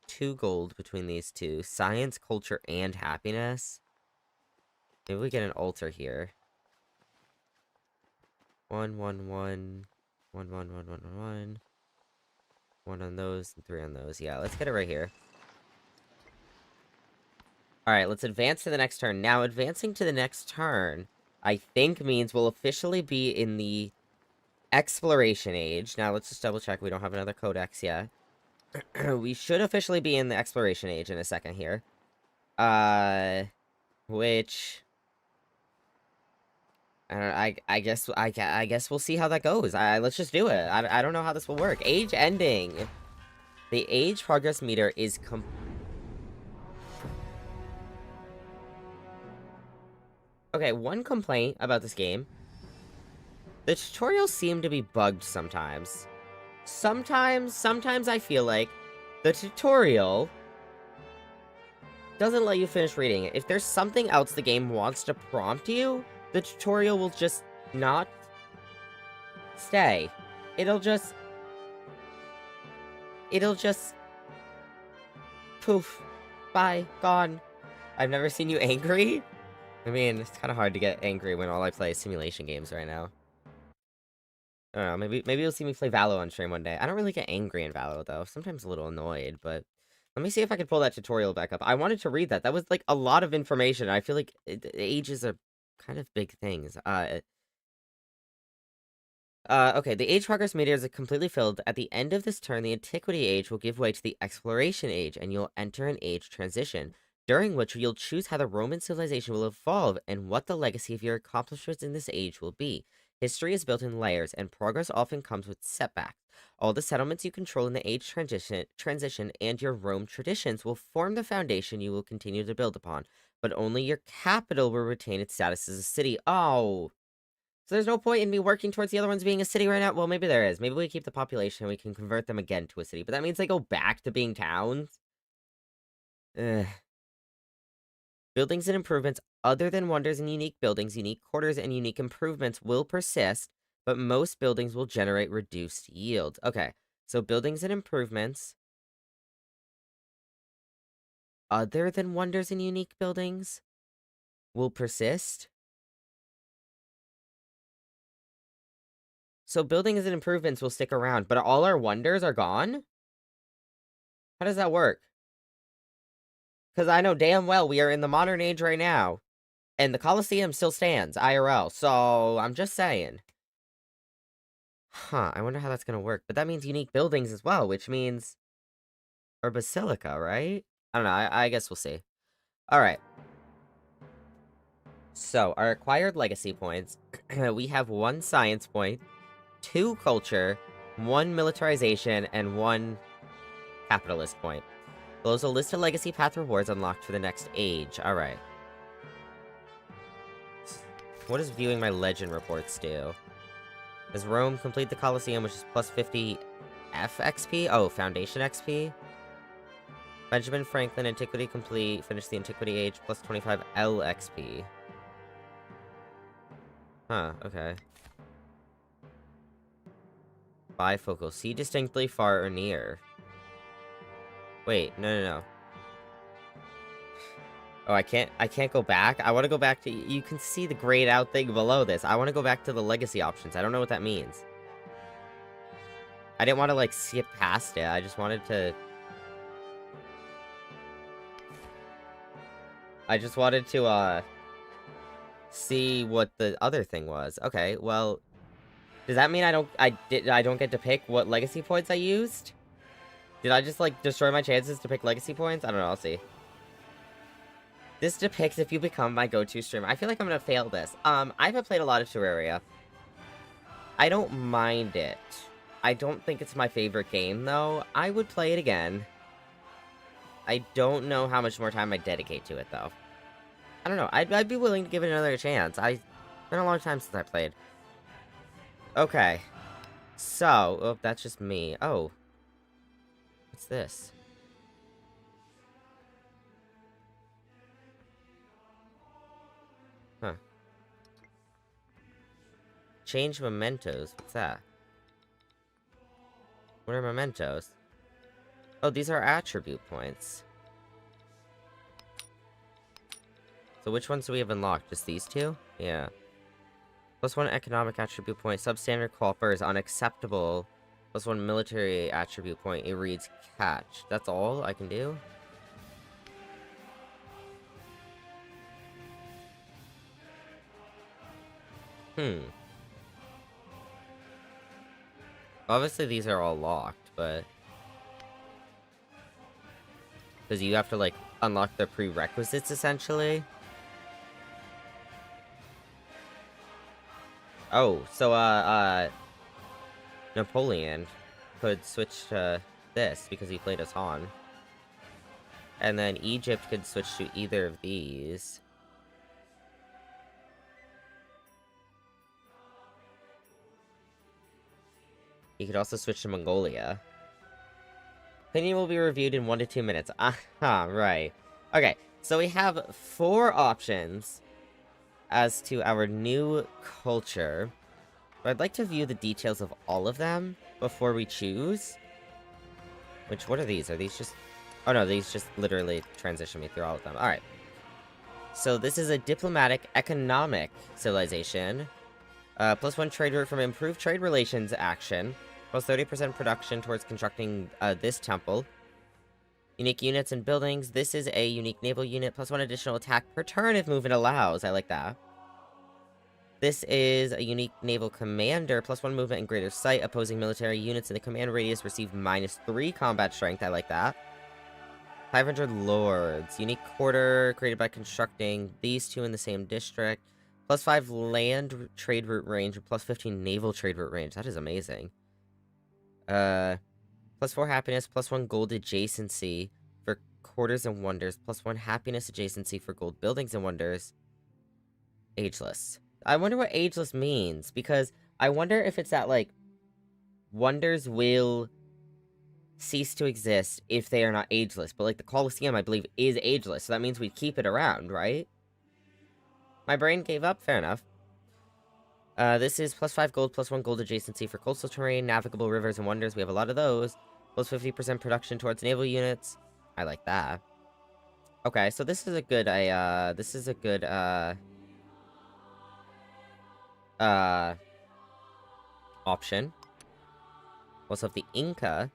2 gold between these two. Science, culture, and happiness. Maybe we get an altar here. 1, 1, 1. 1, 1, 1, 1, 1, 1. 1 on those, and 3 on those. Yeah, let's get it right here. Alright, let's advance to the next turn. Now, advancing to the next turn, I think means we'll officially be in the exploration age. Now, let's just double check. We don't have another codex yet. We should officially be in the exploration age in a second here. Which... I guess we'll see how that goes. Let's just do it. I don't know how this will work. Age ending. The age progress meter is Okay, one complaint about this game. The tutorials seem to be bugged sometimes. Sometimes I feel like the tutorial doesn't let you finish reading it. If there's something else the game wants to prompt you, the tutorial will just not stay. It'll just poof, bye, gone. I've never seen you angry. I mean, it's kind of hard to get angry when all I play is simulation games right now. I don't know, maybe you'll see me play Valo on stream one day. I don't really get angry in Valo, though. Sometimes a little annoyed, but... Let me see if I can pull that tutorial back up. I wanted to read that. That was, like, a lot of information. I feel like ages are kind of big things. Okay, the age progress meter is completely filled. At the end of this turn, the antiquity age will give way to the exploration age, and you'll enter an age transition, during which you'll choose how the Roman civilization will evolve and what the legacy of your accomplishments in this age will be. History is built in layers, and progress often comes with setbacks. All the settlements you control in the age transition and your Rome traditions will form the foundation you will continue to build upon, but only your capital will retain its status as a city. Oh, so there's no point in me working towards the other ones being a city right now? Well, maybe there is. Maybe we keep the population and we can convert them again to a city, but that means they go back to being towns? Ugh. Buildings and improvements other than wonders and unique buildings, unique quarters, and unique improvements will persist, but most buildings will generate reduced yield. Okay, so buildings and improvements other than wonders and unique buildings will persist. So buildings and improvements will stick around, but all our wonders are gone? How does that work? Because I know damn well we are in the modern age right now, and the Colosseum still stands, IRL, so I'm just saying. Huh, I wonder how that's gonna work. But that means unique buildings as well, which means... Or basilica, right? I don't know, I guess we'll see. Alright. So, our acquired legacy points. We have 1 science point, 2 culture, 1 militarization, and 1 capitalist point. Below a list of legacy path rewards unlocked for the next age. Alright. What does viewing my legend reports do? Does Rome complete the Colosseum, which is plus 50 F XP? Oh, Foundation XP? Benjamin Franklin, Antiquity complete. Finish the Antiquity Age, plus 25 L XP. Huh, okay. Bifocal. See distinctly far or near. Wait, no. Oh, I can't go back? I want to go back to... You can see the grayed out thing below this. I want to go back to the legacy options. I don't know what that means. I didn't want to, like, skip past it. I just wanted to... see what the other thing was. Okay, well... Does that mean I don't get to pick what legacy points I used? Did I just, like, destroy my chances to pick legacy points? I don't know, I'll see. This depicts if you become my go-to streamer. I feel like I'm gonna fail this. I haven't played a lot of Terraria. I don't mind it. I don't think it's my favorite game, though. I would play it again. I don't know how much more time I dedicate to it, though. I don't know. I'd be willing to give it another chance. It's been a long time since I played. Okay. So, oh, that's just me. Oh. What's this? Huh. Change mementos. What's that? What are mementos? Oh, these are attribute points. So which ones do we have unlocked? Just these 2? Yeah. Plus 1 economic attribute point. Substandard copper is unacceptable. Plus 1 military attribute point. It reads catch. That's all I can do? Obviously these are all locked, but... Because you have to, like, unlock the prerequisites, essentially. Oh, so, Napoleon could switch to this because he played as Han. And then Egypt could switch to either of these. He could also switch to Mongolia. Opinion will be reviewed in 1 to 2 minutes. Aha, right. Okay, so we have 4 options as to our new culture. But I'd like to view the details of all of them before we choose. Which, what are these? Are these just... Oh no, these just literally transition me through all of them. Alright. So this is a diplomatic economic civilization. Plus 1 trade route from improved trade relations action. Plus 30% production towards constructing this temple. Unique units and buildings. This is a unique naval unit. Plus 1 additional attack per turn if movement allows. I like that. This is a unique naval commander. Plus 1 movement and greater sight. Opposing military units in the command radius receive -3 combat strength. I like that. 500 lords. Unique quarter created by constructing these 2 in the same district. +5 land trade route range, and +15 naval trade route range. That is amazing. +4 happiness, +1 gold adjacency for quarters and wonders, +1 happiness adjacency for gold buildings and wonders. Ageless. I wonder what ageless means, because I wonder if it's that, like, wonders will cease to exist if they are not ageless. But, like, the Colosseum, I believe, is ageless, so that means we keep it around, right? My brain gave up? Fair enough. This is +5 gold, +1 gold adjacency for coastal terrain, navigable rivers and wonders. We have a lot of those. +50% production towards naval units. I like that. Okay, so this is a good, option. Also, if the Inca,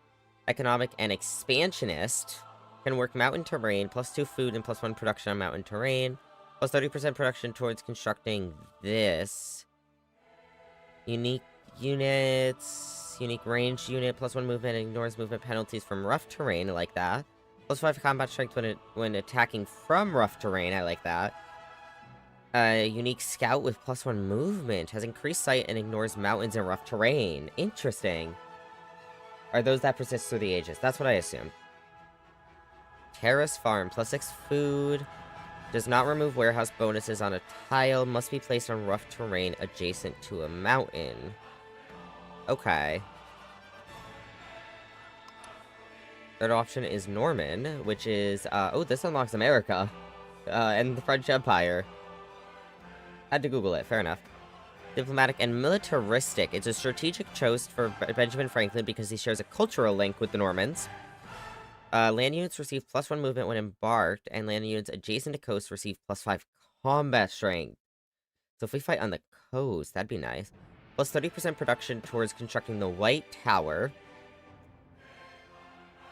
economic and expansionist, can work mountain terrain, +2 food and +1 production on mountain terrain, +30% production towards constructing this. Unique units, unique ranged unit, +1 movement, ignores movement penalties from rough terrain, I like that. +5 combat strength when attacking from rough terrain, I like that. Unique scout with +1 movement, has increased sight and ignores mountains and rough terrain. Interesting. Are those that persist through the ages? That's what I assumed. Terrace farm, +6 food. Does not remove warehouse bonuses on a tile. Must be placed on rough terrain adjacent to a mountain. Okay. Third option is Norman, which is, oh, this unlocks America. And the French Empire. Had to Google it, fair enough. Diplomatic and militaristic. It's a strategic choice for Benjamin Franklin because he shares a cultural link with the Normans. Land units receive +1 movement when embarked, and land units adjacent to coast receive +5 combat strength. So if we fight on the coast, that'd be nice. +30% production towards constructing the White Tower.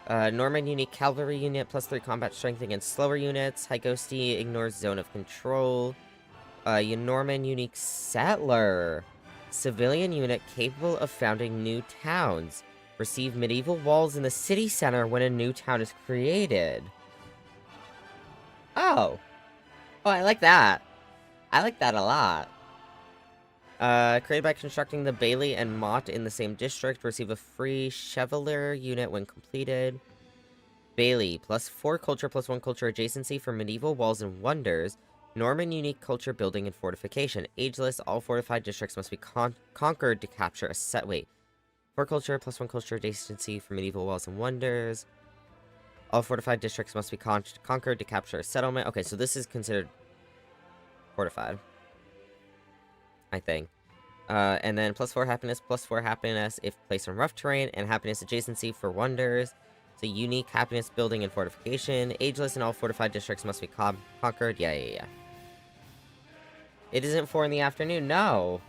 Norman unique cavalry unit, +3 combat strength against slower units. Hygosti ignores zone of control. Norman unique settler. Civilian unit capable of founding new towns. Receive medieval walls in the city center when a new town is created. Oh. Oh, I like that. I like that a lot. Created by constructing the Bailey and Mott in the same district. Receive a free Chevalier unit when completed. Bailey, +4 culture, +1 culture adjacency for medieval walls and wonders. Norman unique culture building and fortification. Ageless, all fortified districts must be conquered to capture a set. Wait. 4 culture, +1 culture adjacency for medieval walls and wonders. All fortified districts must be conquered to capture a settlement. Okay, so this is considered fortified, I think. And then +4 happiness if placed on rough terrain, and happiness adjacency for wonders. So unique happiness building and fortification. Ageless and all fortified districts must be conquered. Yeah. It isn't 4 in the afternoon. No.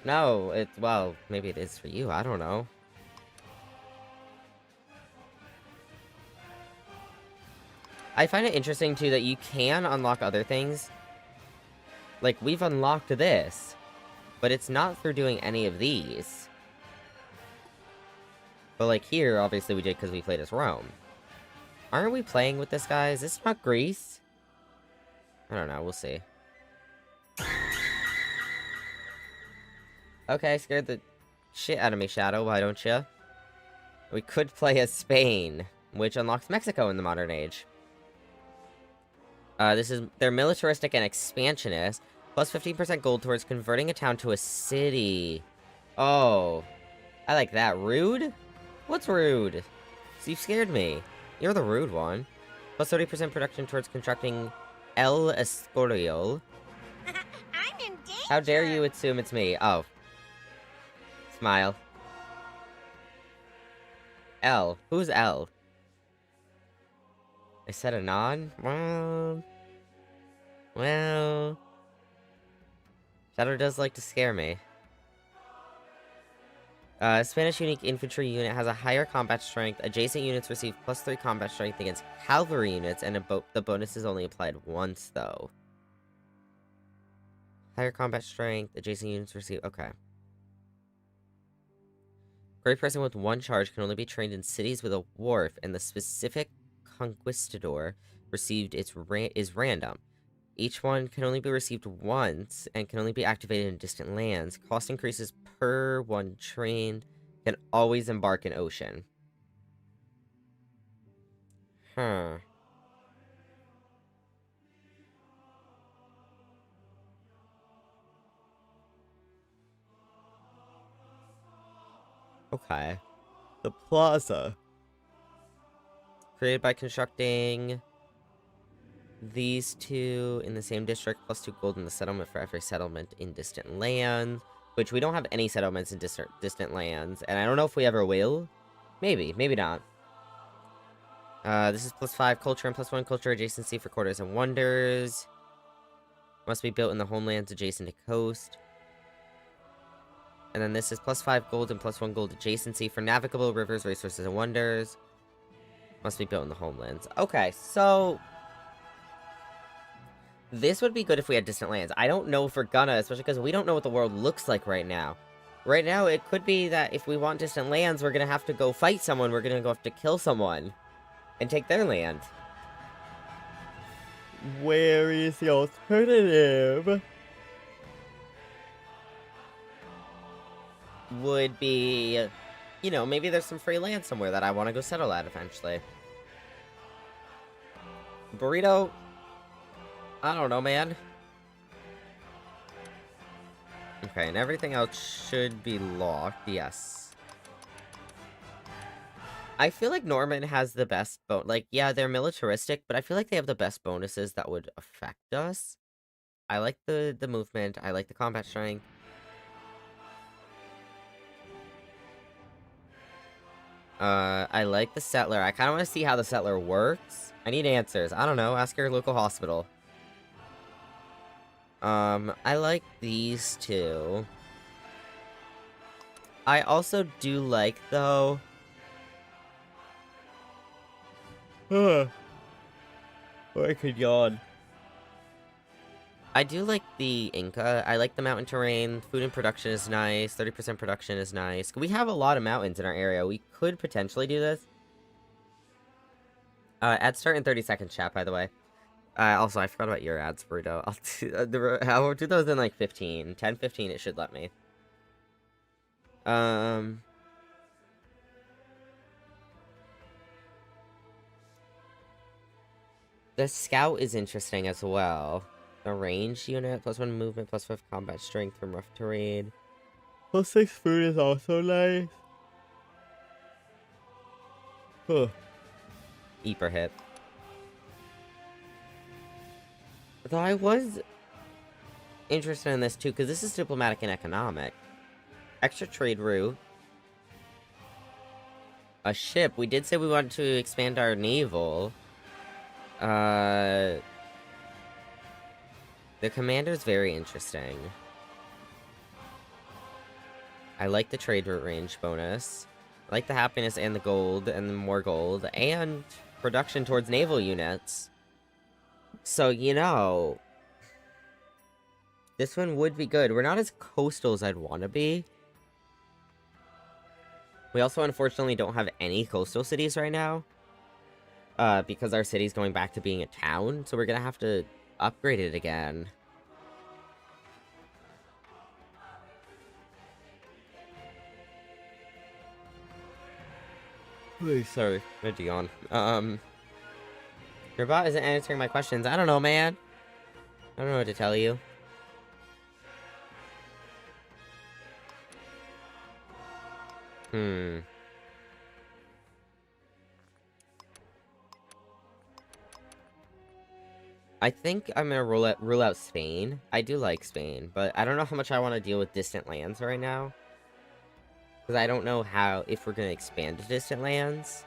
No, well, maybe it is for you, I don't know. I find it interesting, too, that you can unlock other things. Like, we've unlocked this, but it's not through doing any of these. But, like, here, obviously we did because we played as Rome. Aren't we playing with this, guy? Is this not Greece? I don't know, we'll see. Okay, scared the shit out of me, Shadow, why don't you? We could play as Spain, which unlocks Mexico in the modern age. They're militaristic and expansionist. +15% gold towards converting a town to a city. Oh. I like that. Rude? What's rude? So you scared me. You're the rude one. +30% production towards constructing El Escorial. I'm in danger. How dare you assume it's me? Oh. Smile. L. Who's L? I said a non? Well... Shadow does like to scare me. Spanish unique infantry unit has a higher combat strength. Adjacent units receive +3 combat strength against cavalry units, and the bonus is only applied once, though. Higher combat strength. Adjacent units receive... Okay. Great person with 1 charge can only be trained in cities with a wharf, and the specific conquistador received is random. Each one can only be received once and can only be activated in distant lands. Cost increases per one trained. Can always embark in ocean. Huh. Okay. The plaza. Created by constructing these two in the same district, plus 2 gold in the settlement for every settlement in distant lands. Which we don't have any settlements in distant lands. And I don't know if we ever will. Maybe, maybe not. This is +5 culture and +1 culture adjacency for quarters and wonders. Must be built in the homelands adjacent to coast. And then this is +5 gold and +1 gold adjacency for navigable rivers, resources, and wonders. Must be built in the homelands. Okay, so this would be good if we had distant lands. I don't know if we're gonna, especially because we don't know what the world looks like right now. Right now, it could be that if we want distant lands, we're gonna have to go fight someone. We're gonna go have to kill someone and take their land. Where is the alternative? Would be, you know, maybe there's some free land somewhere that I want to go settle at eventually. Burrito? I don't know, man. Okay, and everything else should be locked, yes. I feel like Norman has the best like, yeah, they're militaristic, but I feel like they have the best bonuses that would affect us. I like the movement, I like the combat strength. I like the settler. I kind of want to see how the settler works. I need answers. I don't know, ask your local hospital. I like these two. I also do like, though... I could yawn. I do like the Inca. I like the mountain terrain. Food and production is nice. 30% production is nice. We have a lot of mountains in our area. We could potentially do this. Ads start in 30 seconds, chat, by the way. Also, I forgot about your ads, Burrito. I'll do those in, like, 15. 10, 15, it should let me. The scout is interesting as well. The range unit, +1 movement, +5 combat strength from rough terrain. +6 food is also nice. Huh. Eeper hit. Though I was interested in this too, because this is diplomatic and economic. Extra trade route. A ship. We did say we wanted to expand our naval. The commander's very interesting. I like the trade route range bonus. I like the happiness and the gold, and the more gold, and production towards naval units. So, you know... This one would be good. We're not as coastal as I'd want to be. We also, unfortunately, don't have any coastal cities right now. Because our city's going back to being a town, so we're gonna have to upgrade it again. Sorry, I had to yawn. Your bot isn't answering my questions. I don't know, man. I don't know what to tell you. I think I'm gonna rule out Spain. I do like Spain, but I don't know how much I want to deal with distant lands right now. Because I don't know if we're gonna expand to distant lands.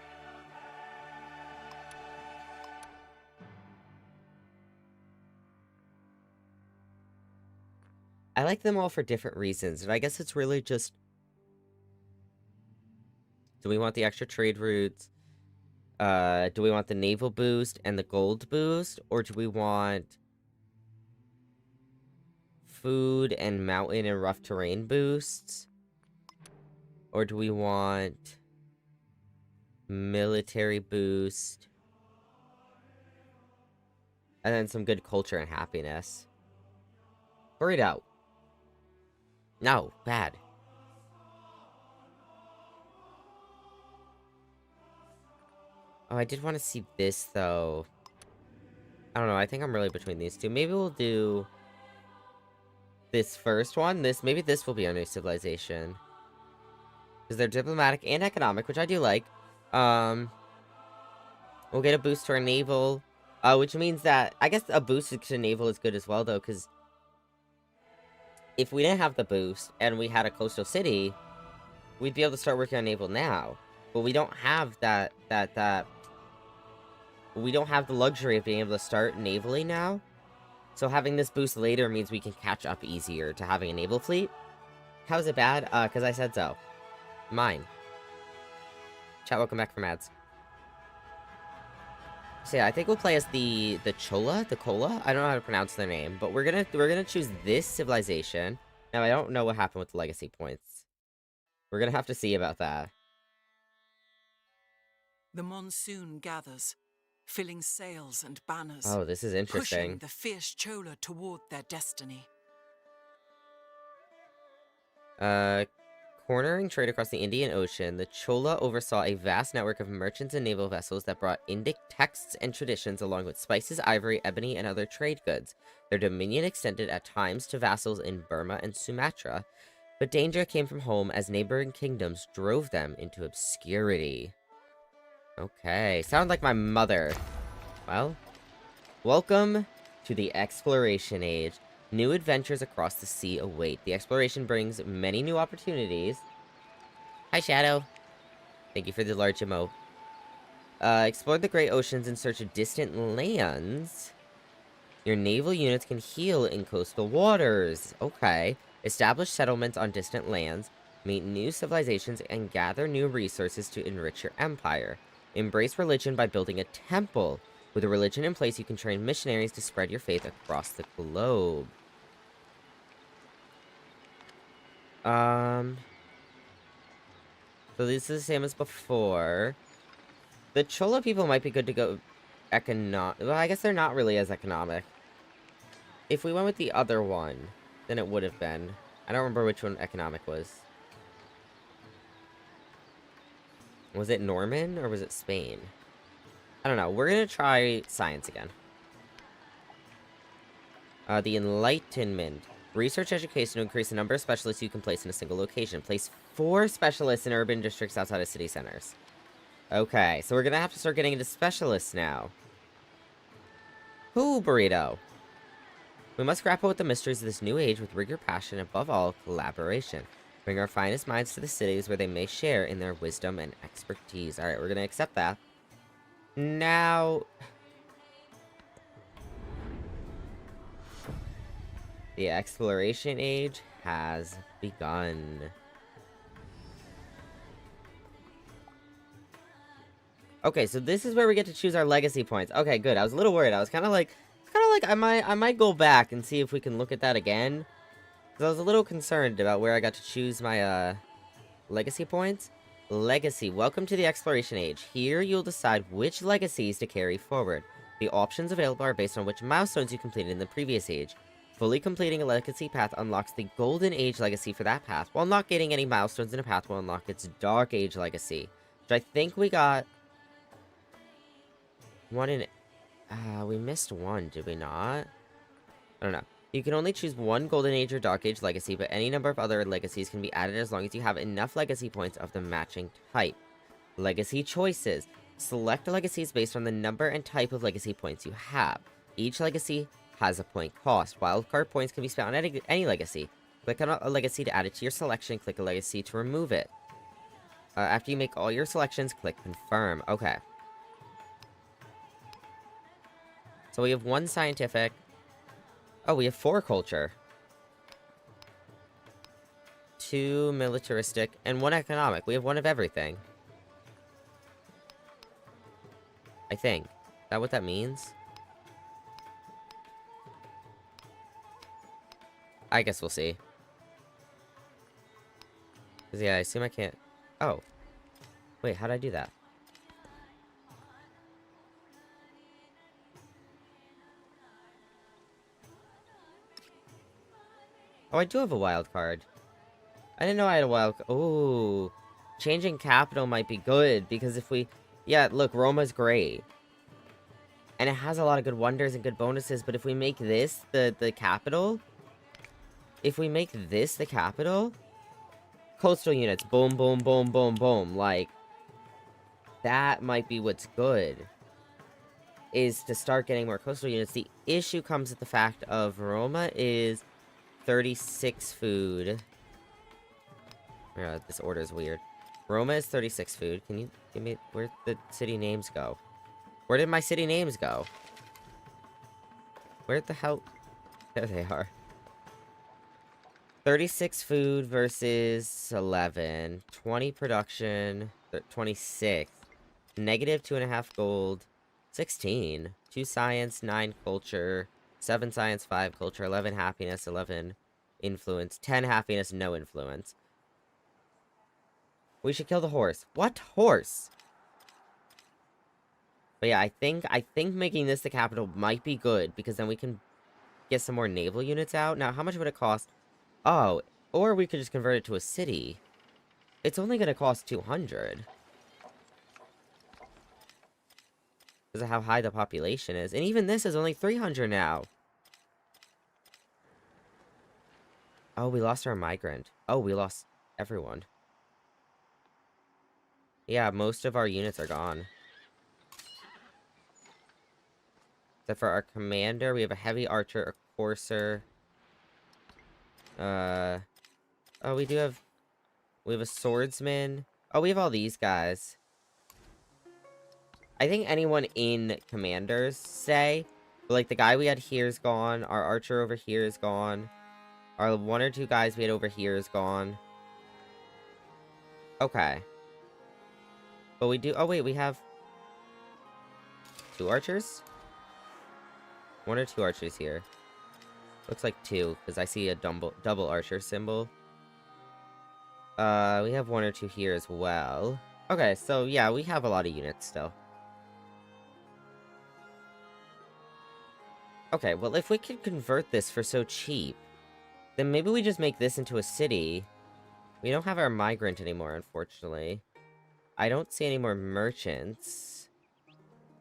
I like them all for different reasons, and I guess it's really just... Do we want the extra trade routes? Do we want the naval boost and the gold boost? Or do we want... food and mountain and rough terrain boosts? Or do we want... military boost? And then some good culture and happiness. Burrito. No, bad. Oh, I did want to see this, though. I don't know, I think I'm really between these two. Maybe we'll do this first one. Maybe this will be our new civilization. Because they're diplomatic and economic, which I do like. We'll get a boost to our naval. Which means that, I guess a boost to naval is good as well, though, because if we didn't have the boost and we had a coastal city, we'd be able to start working on naval now. But we don't have we don't have the luxury of being able to start navally now. So having this boost later means we can catch up easier to having a naval fleet. How is it bad? Because I said so. Mine. Chat, welcome back from ads. So yeah, I think we'll play as the Chola, the Kola. I don't know how to pronounce their name, but we're gonna choose this civilization. Now I don't know what happened with the legacy points. We're gonna have to see about that. The monsoon gathers, filling sails and banners. Oh, this is interesting. Pushing the fierce Chola toward their destiny. Cornering trade across the Indian Ocean, the Chola oversaw a vast network of merchants and naval vessels that brought Indic texts and traditions along with spices, ivory, ebony, and other trade goods. Their dominion extended at times to vassals in Burma and Sumatra, but danger came from home as neighboring kingdoms drove them into obscurity. Okay, sound like my mother. Well, welcome to the Exploration Age. New adventures across the sea await. The exploration brings many new opportunities. Hi, Shadow. Thank you for the large emote. Explore the great oceans in search of distant lands. Your naval units can heal in coastal waters. Okay. Establish settlements on distant lands. Meet new civilizations and gather new resources to enrich your empire. Embrace religion by building a temple. With a religion in place, you can train missionaries to spread your faith across the globe. So this is the same as before. The Chola people might be good to go well, I guess they're not really as economic. If we went with the other one, then it would have been. I don't remember which one economic was. Was it Norman or was it Spain? I don't know. We're gonna try science again. The Enlightenment. Research education to increase the number of specialists you can place in a single location. Place 4 specialists in urban districts outside of city centers. Okay, so we're gonna have to start getting into specialists now. Who, Burrito? We must grapple with the mysteries of this new age with rigor, passion, and above all, collaboration. Bring our finest minds to the cities where they may share in their wisdom and expertise. Alright, we're gonna accept that. Now... the exploration age has begun. Okay, so this is where we get to choose our legacy points. Okay, good. I was a little worried. I was kind of like I might go back and see if we can look at that again. Because I was a little concerned about where I got to choose my legacy points. Legacy. Welcome to the exploration age. Here you'll decide which legacies to carry forward. The options available are based on which milestones you completed in the previous age. Fully completing a legacy path unlocks the Golden Age legacy for that path, while not getting any milestones in a path will unlock its Dark Age legacy. Which I think we got... one in... we missed one, did we not? I don't know. You can only choose one Golden Age or Dark Age legacy, but any number of other legacies can be added as long as you have enough legacy points of the matching type. Legacy choices. Select legacies based on the number and type of legacy points you have. Each legacy has a point cost. Wildcard points can be spent on any legacy. Click on a legacy to add it to your selection. Click a legacy to remove it. After you make all your selections, click confirm. Okay. So we have 1 scientific. Oh, we have 4 culture. 2 militaristic, and 1 economic. We have 1 of everything. I think. Is that what that means? I guess we'll see. 'Cause yeah, I assume I can't... Oh. Wait, how'd I do that? Oh, I do have a wild card. I didn't know I had a wild card. Oh, changing capital might be good, because if we... Yeah, look, Roma's great. And it has a lot of good wonders and good bonuses, but if we make this the capital... If we make this the capital... Coastal units, boom, boom, boom, boom, boom. Like, that might be what's good. Is to start getting more coastal units. The issue comes with the fact of Roma is 36 food. This order is weird. Roma is 36 food. Can you give me... Where'd the city names go? Where did my city names go? Where the hell... There they are. 36 food versus 11. 20 production. 26. Negative 2.5 gold. 16. 2 science, 9 culture. 7 science, 5 culture. 11 happiness, 11 influence. 10 happiness, no influence. We should kill the horse. What horse? But yeah, I think making this the capital might be good, because then we can get some more naval units out. Now, how much would it cost? Oh, or we could just convert it to a city. It's only going to cost 200. Because of how high the population is. And even this is only 300 now. Oh, we lost our migrant. Oh, we lost everyone. Yeah, most of our units are gone. Except for our commander, we have a heavy archer, a courser. Oh, we have a swordsman. Oh, we have all these guys. I think anyone in commanders, say, like the guy we had here is gone. Our archer over here is gone. Our 1 or 2 guys we had over here is gone. Okay. But we do... Oh, wait, we have... 2 archers? 1 or 2 archers here. Looks like 2, because I see a double archer symbol. We have 1 or 2 here as well. Okay, so yeah, we have a lot of units still. Okay, well, if we could convert this for so cheap, then maybe we just make this into a city. We don't have our migrant anymore, unfortunately. I don't see any more merchants.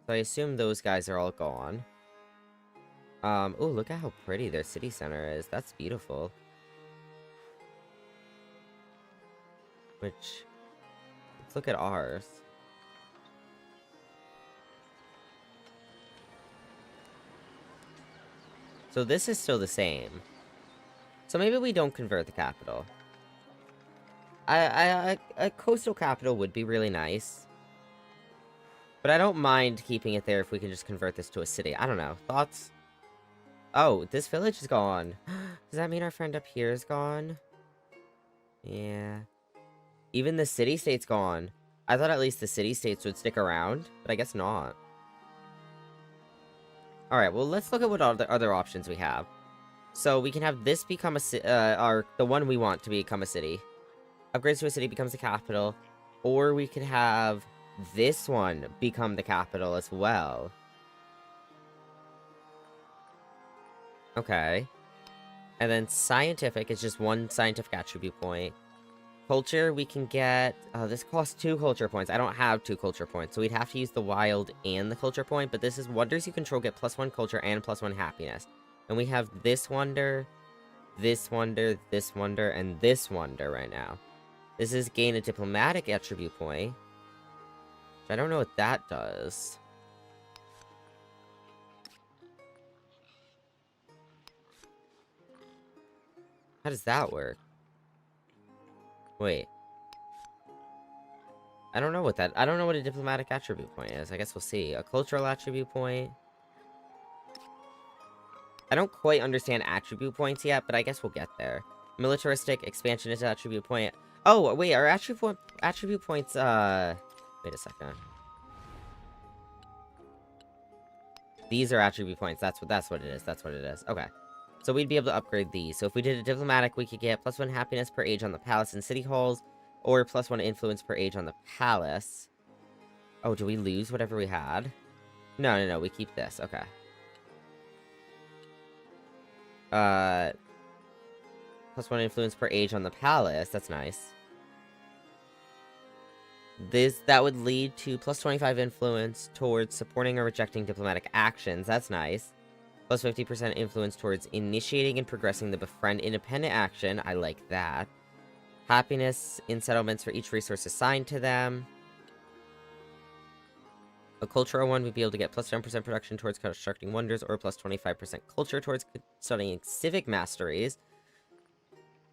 So I assume those guys are all gone. Oh, look at how pretty their city center is. That's beautiful. Let's look at ours. So this is still the same. So maybe we don't convert the capital. A coastal capital would be really nice. But I don't mind keeping it there if we can just convert this to a city. I don't know. Thoughts? Oh, this village is gone. Does that mean our friend up here is gone? Yeah. Even the city-state's gone. I thought at least the city-states would stick around, but I guess not. Alright, well, let's look at what other options we have. So, we can have this become a the one we want to become a city. Upgrades to a city becomes the capital. Or we could have this one become the capital as well. Okay. And then scientific is just 1 scientific attribute point. Culture, we can get... this costs 2 culture points. I don't have 2 culture points, so we'd have to use the wild and the culture point. But this is wonders you control get +1 culture and +1 happiness. And we have this wonder, this wonder, this wonder, and this wonder right now. This is gain a diplomatic attribute point. Which I don't know what that does. How does that work? Wait. I don't know what a diplomatic attribute point is. I guess we'll see. A cultural attribute point. I don't quite understand attribute points yet, but I guess we'll get there. Militaristic, expansionist attribute point. Oh, wait, our attribute points, wait a second. These are attribute points. That's what it is. That's what it is. Okay. So we'd be able to upgrade these. So if we did a diplomatic, we could get +1 happiness per age on the palace and city halls, or +1 influence per age on the palace. Oh, do we lose whatever we had? No, we keep this. Okay. +1 influence per age on the palace. That's nice. That would lead to +25 influence towards supporting or rejecting diplomatic actions. That's nice. +50% influence towards initiating and progressing the befriend independent action. I like that. Happiness in settlements for each resource assigned to them. A cultural one would be able to get +10% production towards constructing wonders, or +25% culture towards studying civic masteries,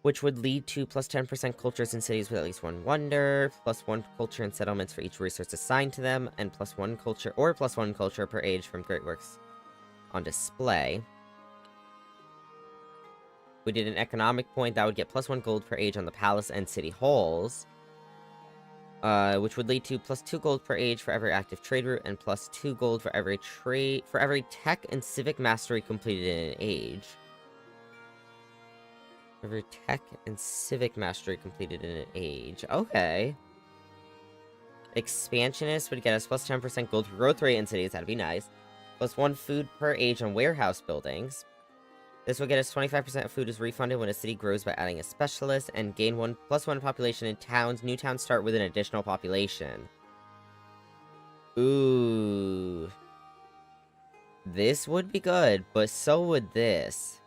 which would lead to +10% cultures in cities with at least one wonder, +1 culture in settlements for each resource assigned to them, and +1 culture or +1 culture per age from great works on display. We did an economic point that would get +1 gold per age on the palace and city halls, which would lead to +2 gold per age for every active trade route, and +2 gold for every tech and civic mastery completed in an age. Every tech and civic mastery completed in an age. Okay. Expansionist would get us +10% gold growth rate in cities. That'd be nice. +1 food per age on warehouse buildings. This will get us 25% of food is refunded when a city grows by adding a specialist, and gain +1 population in towns. New towns start with an additional population. Ooh. This would be good, but so would this.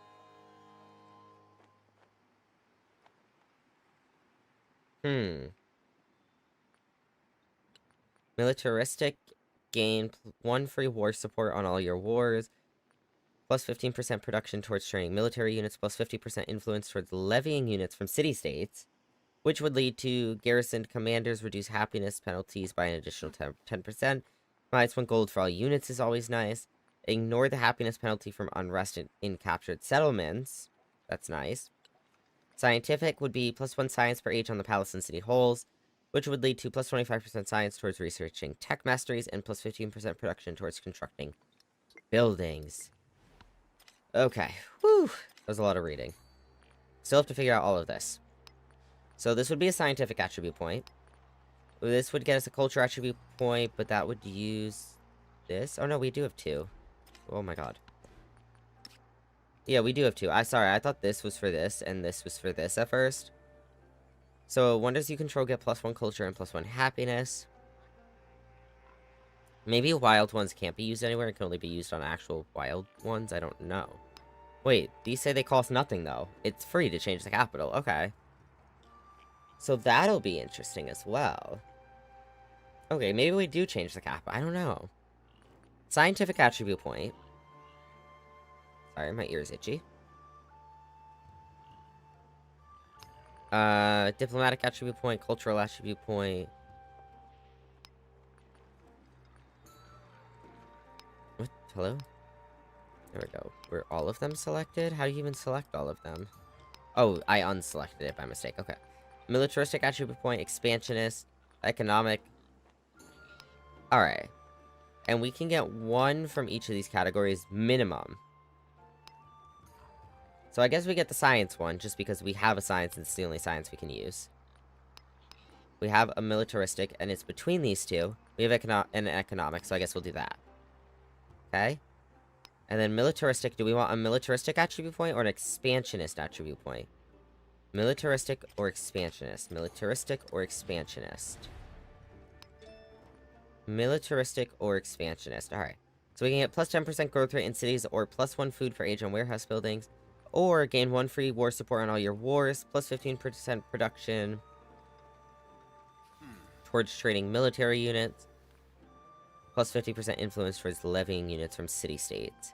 Militaristic, gain 1 free war support on all your wars. +15% production towards training military units, +50% influence towards levying units from city-states, which would lead to garrisoned commanders reduce happiness penalties by an additional 10%. -1 gold for all units is always nice. Ignore the happiness penalty from unrest in captured settlements. That's nice. Scientific would be +1 science per age on the palace and city halls, which would lead to +25% science towards researching tech masteries, and +15% production towards constructing buildings. Okay. Whew. That was a lot of reading. Still have to figure out all of this. So this would be a scientific attribute point. This would get us a culture attribute point, but that would use this. Oh no, we do have 2. Oh my god. Yeah, we do have 2. Sorry, I thought this was for this, and this was for this at first. So wonders you control get +1 culture and +1 happiness. Maybe wild ones can't be used anywhere. It can only be used on actual wild ones. I don't know. Wait, these say they cost nothing, though. It's free to change the capital. Okay. So that'll be interesting as well. Okay, maybe we do change the capital. I don't know. Scientific attribute point. Sorry, my ear's itchy. Diplomatic attribute point, cultural attribute point. What? Hello? There we go. Were all of them selected? How do you even select all of them? Oh, I unselected it by mistake. Okay. Militaristic attribute point, expansionist, economic. Alright. And we can get 1 from each of these categories minimum. So I guess we get the science one, just because we have a science and it's the only science we can use. We have a militaristic, and it's between these two. We have an economic, so I guess we'll do that. Okay? And then militaristic, do we want a militaristic attribute point or an expansionist attribute point? Militaristic or expansionist? Militaristic or expansionist? Militaristic or expansionist. Alright. So we can get +10% growth rate in cities, or +1 food for age on warehouse buildings, or gain 1 free war support on all your wars, +15% production towards trading military units, +50% influence towards levying units from city-states.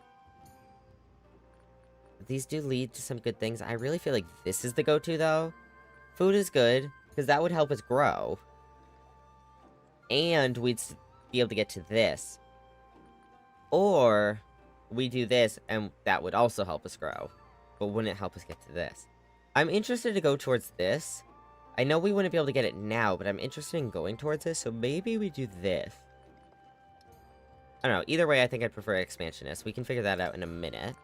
These do lead to some good things. I really feel like this is the go-to, though. Food is good, because that would help us grow. And we'd be able to get to this. Or we do this, and that would also help us grow. But wouldn't help us get to this. I'm interested to go towards this. I know we wouldn't be able to get it now, but I'm interested in going towards this, so maybe we do this. I don't know. Either way, I think I'd prefer expansionist. We can figure that out in a minute.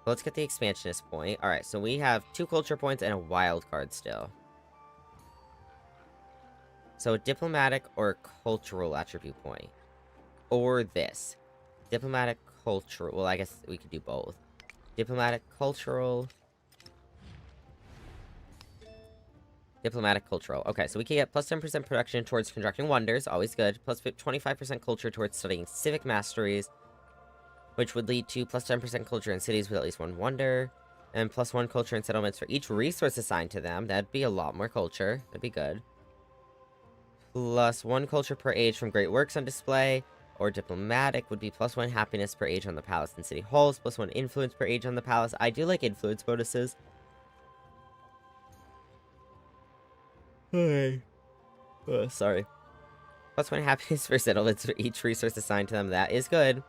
Let's get the expansionist point. Alright, so we have 2 culture points and a wild card still. So a diplomatic or cultural attribute point. Or this. Diplomatic, cultural. Well, I guess we could do both. Diplomatic, cultural. Diplomatic cultural. Okay, so we can get plus 10% production towards conducting wonders, always good. Plus 25% culture towards studying civic masteries, which would lead to plus 10% culture in cities with at least one wonder. And plus 1 culture in settlements for each resource assigned to them. That'd be a lot more culture. That'd be good. Plus 1 culture per age from great works on display. Or diplomatic would be plus 1 happiness per age on the palace and city halls. Plus 1 influence per age on the palace. I do like influence bonuses. Hey. Sorry. Plus 1 happiness for settlements for each resource assigned to them. That is good.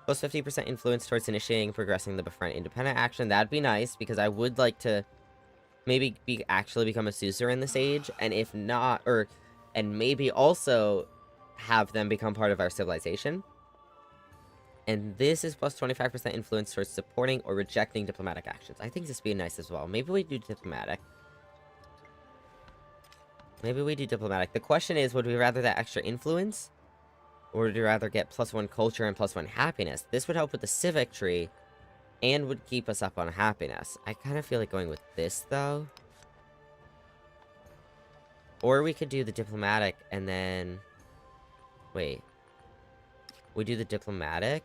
Plus 50% influence towards initiating and progressing the befriend independent action. That'd be nice, because I would like to maybe actually become a Suzerain in this age. And if not, and maybe also have them become part of our civilization. And this is plus 25% influence towards supporting or rejecting diplomatic actions. I think this would be nice as well. Maybe we do diplomatic. Maybe we do diplomatic. The question is, would we rather that extra influence? Or would we rather get plus 1 culture and plus 1 happiness? This would help with the civic tree, and would keep us up on happiness. I kind of feel like going with this, though. Or we could do the diplomatic, and then... Wait. We do the diplomatic?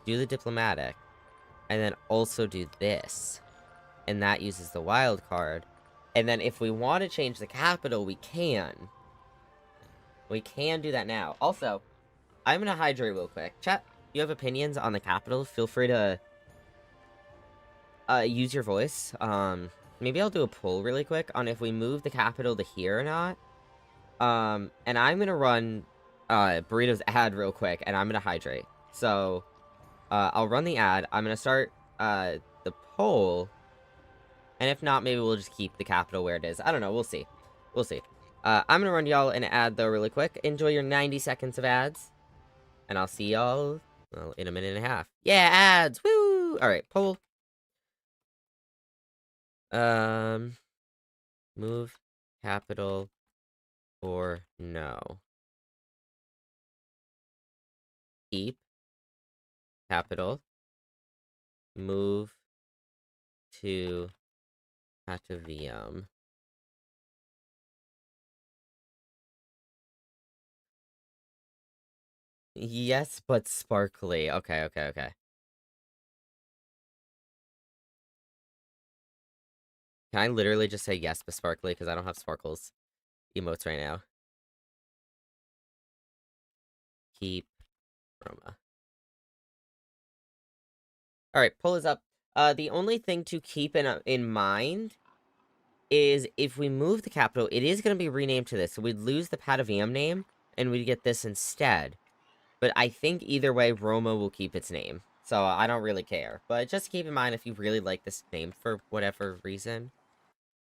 Do the diplomatic. And then also do this. And that uses the wild card. And then if we want to change the capital, we can. We can do that now. Also, I'm gonna hydrate real quick. Chat, you have opinions on the capital? Feel free to use your voice. Maybe I'll do a poll really quick on if we move the capital to here or not. And I'm gonna run Burrito's ad real quick, and I'm gonna hydrate. So, I'll run the ad. I'm gonna start the poll. And if not, maybe we'll just keep the capital where it is. I don't know. We'll see. We'll see. I'm gonna run y'all an ad, though, really quick. Enjoy your 90 seconds of ads. And I'll see y'all, well, in a minute and a half. Yeah, ads! Woo! Alright, poll. Move capital or no? Keep capital. Move to Patavium. Yes, but sparkly. Okay, okay, okay. Can I literally just say yes, but sparkly? Because I don't have sparkles emotes right now. Keep Roma. Alright, poll is up. The only thing to keep in mind is if we move the capital, it is going to be renamed to this. So we'd lose the Patavium name, and we'd get this instead. But I think either way, Roma will keep its name. So I don't really care. But just keep in mind, if you really like this name for whatever reason.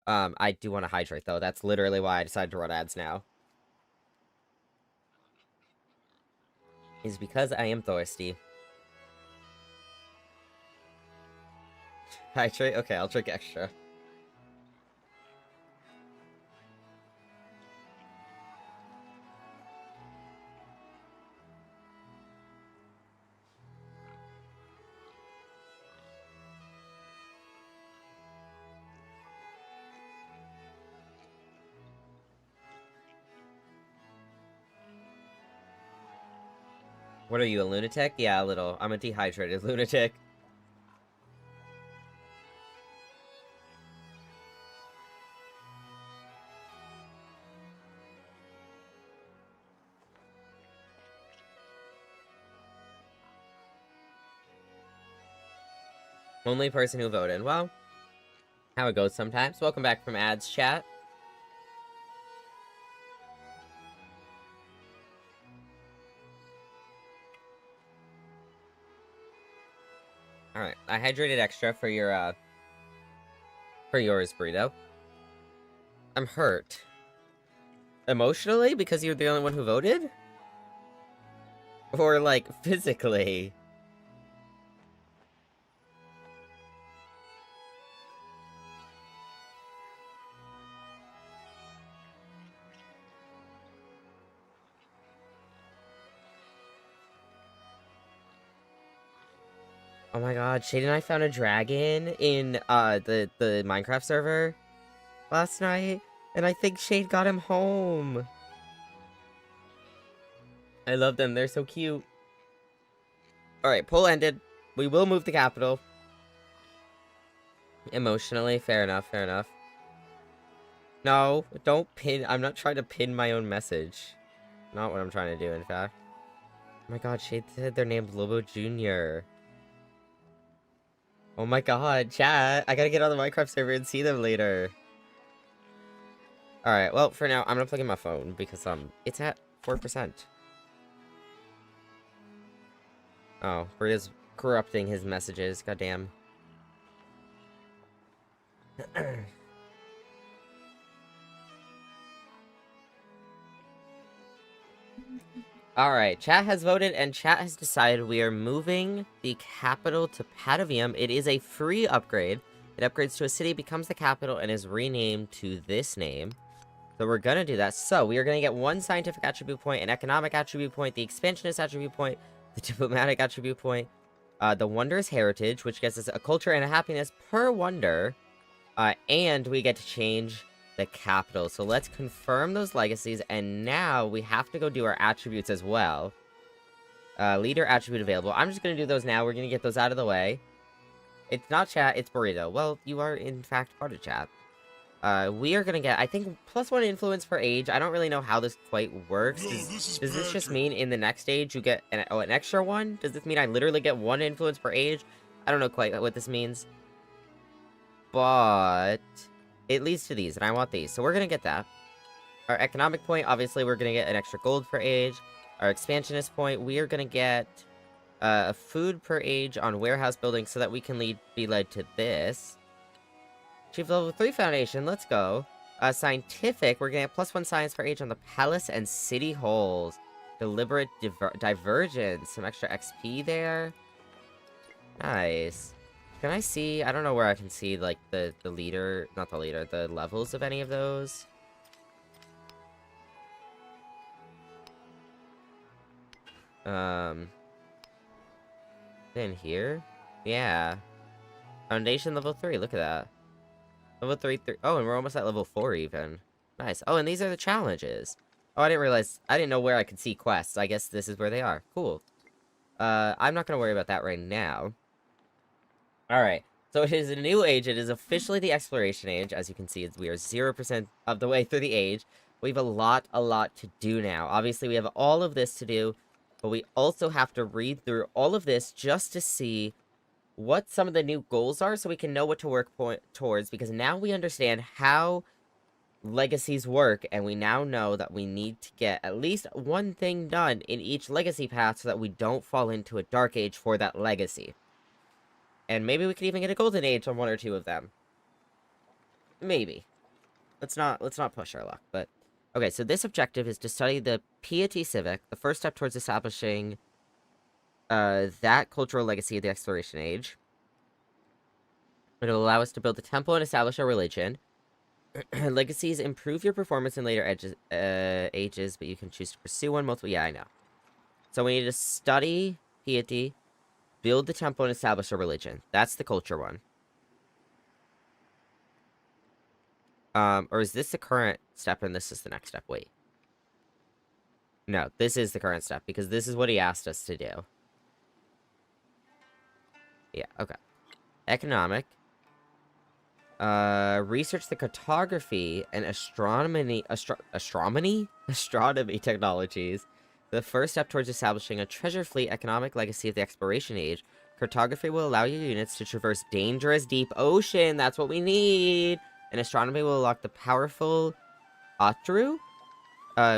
I do want to hydrate, though. That's literally why I decided to run ads now. Is because I am thirsty. Hydrate? Okay, I'll drink extra. What are you, a lunatic? Yeah, a little. I'm a dehydrated lunatic. Only person who voted. Well, how it goes sometimes. Welcome back from ads, chat. Alright, I hydrated extra for your, for yours, Burrito. I'm hurt. Emotionally? Because you're the only one who voted? Or, like, physically? Oh my god, Shade and I found a dragon in the Minecraft server last night, and I think Shade got him home. I love them, they're so cute. Alright, poll ended. We will move the capital. Emotionally, fair enough, fair enough. No, don't pin. I'm not trying to pin my own message. Not what I'm trying to do, in fact. Oh my god, Shade said they're named Lobo Jr. Oh my god, chat. I gotta get on the Minecraft server and see them later. Alright, well, for now, I'm gonna plug in my phone because, it's at 4%. Oh, Bria's corrupting his messages, goddamn. Alright, chat has voted, and chat has decided we are moving the capital to Patavium. It is a free upgrade. It upgrades to a city, becomes the capital, and is renamed to this name. So we're gonna do that. So, we are gonna get 1 scientific attribute point, an economic attribute point, the expansionist attribute point, the diplomatic attribute point, the wondrous heritage, which gets us a culture and a happiness per wonder, and we get to change the capital. So let's confirm those legacies, and now we have to go do our attributes as well. Leader attribute available. I'm just gonna do those now. We're gonna get those out of the way. It's not chat, it's Burrito. Well, you are in fact part of chat. We are gonna get, I think, +1 influence per age. I don't really know how this quite works. Does this just mean in the next age you get an extra one? Does this mean I literally get 1 influence per age? I don't know quite what this means. But it leads to these, and I want these. So we're gonna get that. Our economic point, obviously, we're gonna get an extra gold per age. Our expansionist point, we are gonna get a food per age on warehouse building so that we can be led to this. Achieve level 3 foundation, let's go. Scientific, we're gonna get +1 science per age on the palace and city halls. Deliberate divergence, some extra XP there. Nice. Can I see? I don't know where I can see, like, the leader, not the leader, the levels of any of those. In here? Yeah. Foundation level 3, look at that. Level 3, oh, and we're almost at level 4 even. Nice. Oh, and these are the challenges. Oh, I didn't know where I could see quests. I guess this is where they are. Cool. I'm not gonna worry about that right now. Alright, so it is a new age. It is officially the exploration age. As you can see, we are 0% of the way through the age. We have a lot to do now. Obviously, we have all of this to do, but we also have to read through all of this just to see what some of the new goals are so we can know what to work towards, because now we understand how legacies work, and we now know that we need to get at least 1 thing done in each legacy path so that we don't fall into a dark age for that legacy. And maybe we could even get a golden age on 1 or 2 of them. Maybe. Let's not push our luck, but... Okay, so this objective is to study the Piety Civic, the first step towards establishing that cultural legacy of the exploration age. It'll allow us to build a temple and establish a religion. Legacies improve your performance in later ages, but you can choose to pursue one multiple... Yeah, I know. So we need to study Piety, build the temple, and establish a religion. That's the culture one. Or is this the current step and this is the next step? Wait. No, this is the current step, because this is what he asked us to do. Yeah, okay. Economic. Research the cartography and astronomy technologies. The first step towards establishing a treasure fleet economic legacy of the exploration age. Cartography will allow your units to traverse dangerous deep ocean. That's what we need. And astronomy will unlock the powerful Atru,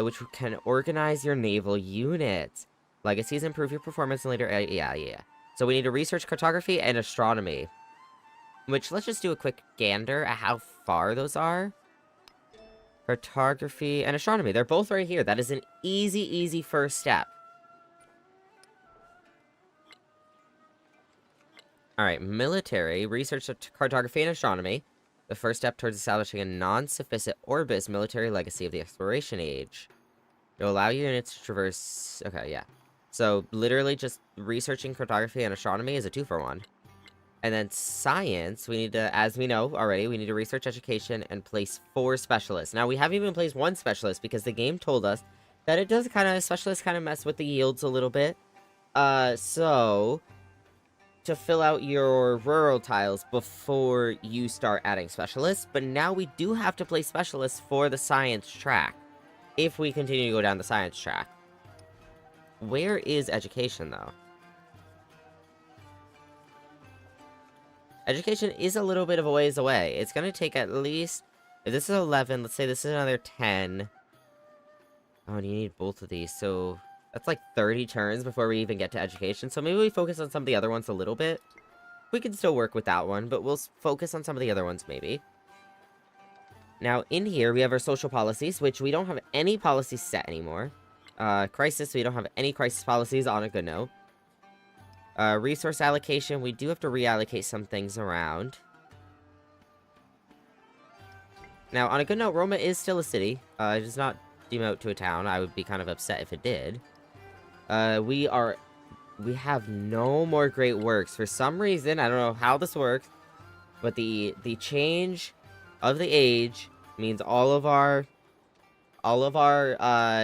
which can organize your naval units. Legacies improve your performance in later... Yeah. So we need to research cartography and astronomy. Which, let's just do a quick gander at how far those are. Cartography and astronomy. They're both right here. That is an easy first step. Alright, military. Research cartography and astronomy. The first step towards establishing a non-sufficient orbis military legacy of the exploration age. It'll allow your units to traverse... Okay, yeah. So, literally just researching cryptography and astronomy is a 2-for-1. And then science, we need to, as we know already, we need to research education and place 4 specialists. Now, we haven't even placed 1 specialist because the game told us that it does kind of, specialists kind of mess with the yields a little bit. So, to fill out your rural tiles before you start adding specialists, but now we do have to place specialists for the science track, if we continue to go down the science track. Where is education, though? Education is a little bit of a ways away. It's going to take at least... If this is 11, let's say this is another 10. Oh, and you need both of these, so... That's like 30 turns before we even get to education, so maybe we focus on some of the other ones a little bit. We can still work with that one, but we'll focus on some of the other ones, maybe. Now, in here, we have our social policies, which we don't have any policies set anymore. Crisis, we don't have any crisis policies, on a good note. Resource allocation, we do have to reallocate some things around. Now, on a good note, Roma is still a city. It does not demote to a town. I would be kind of upset if it did. We have no more great works. For some reason, I don't know how this works, but the change of the age means all of our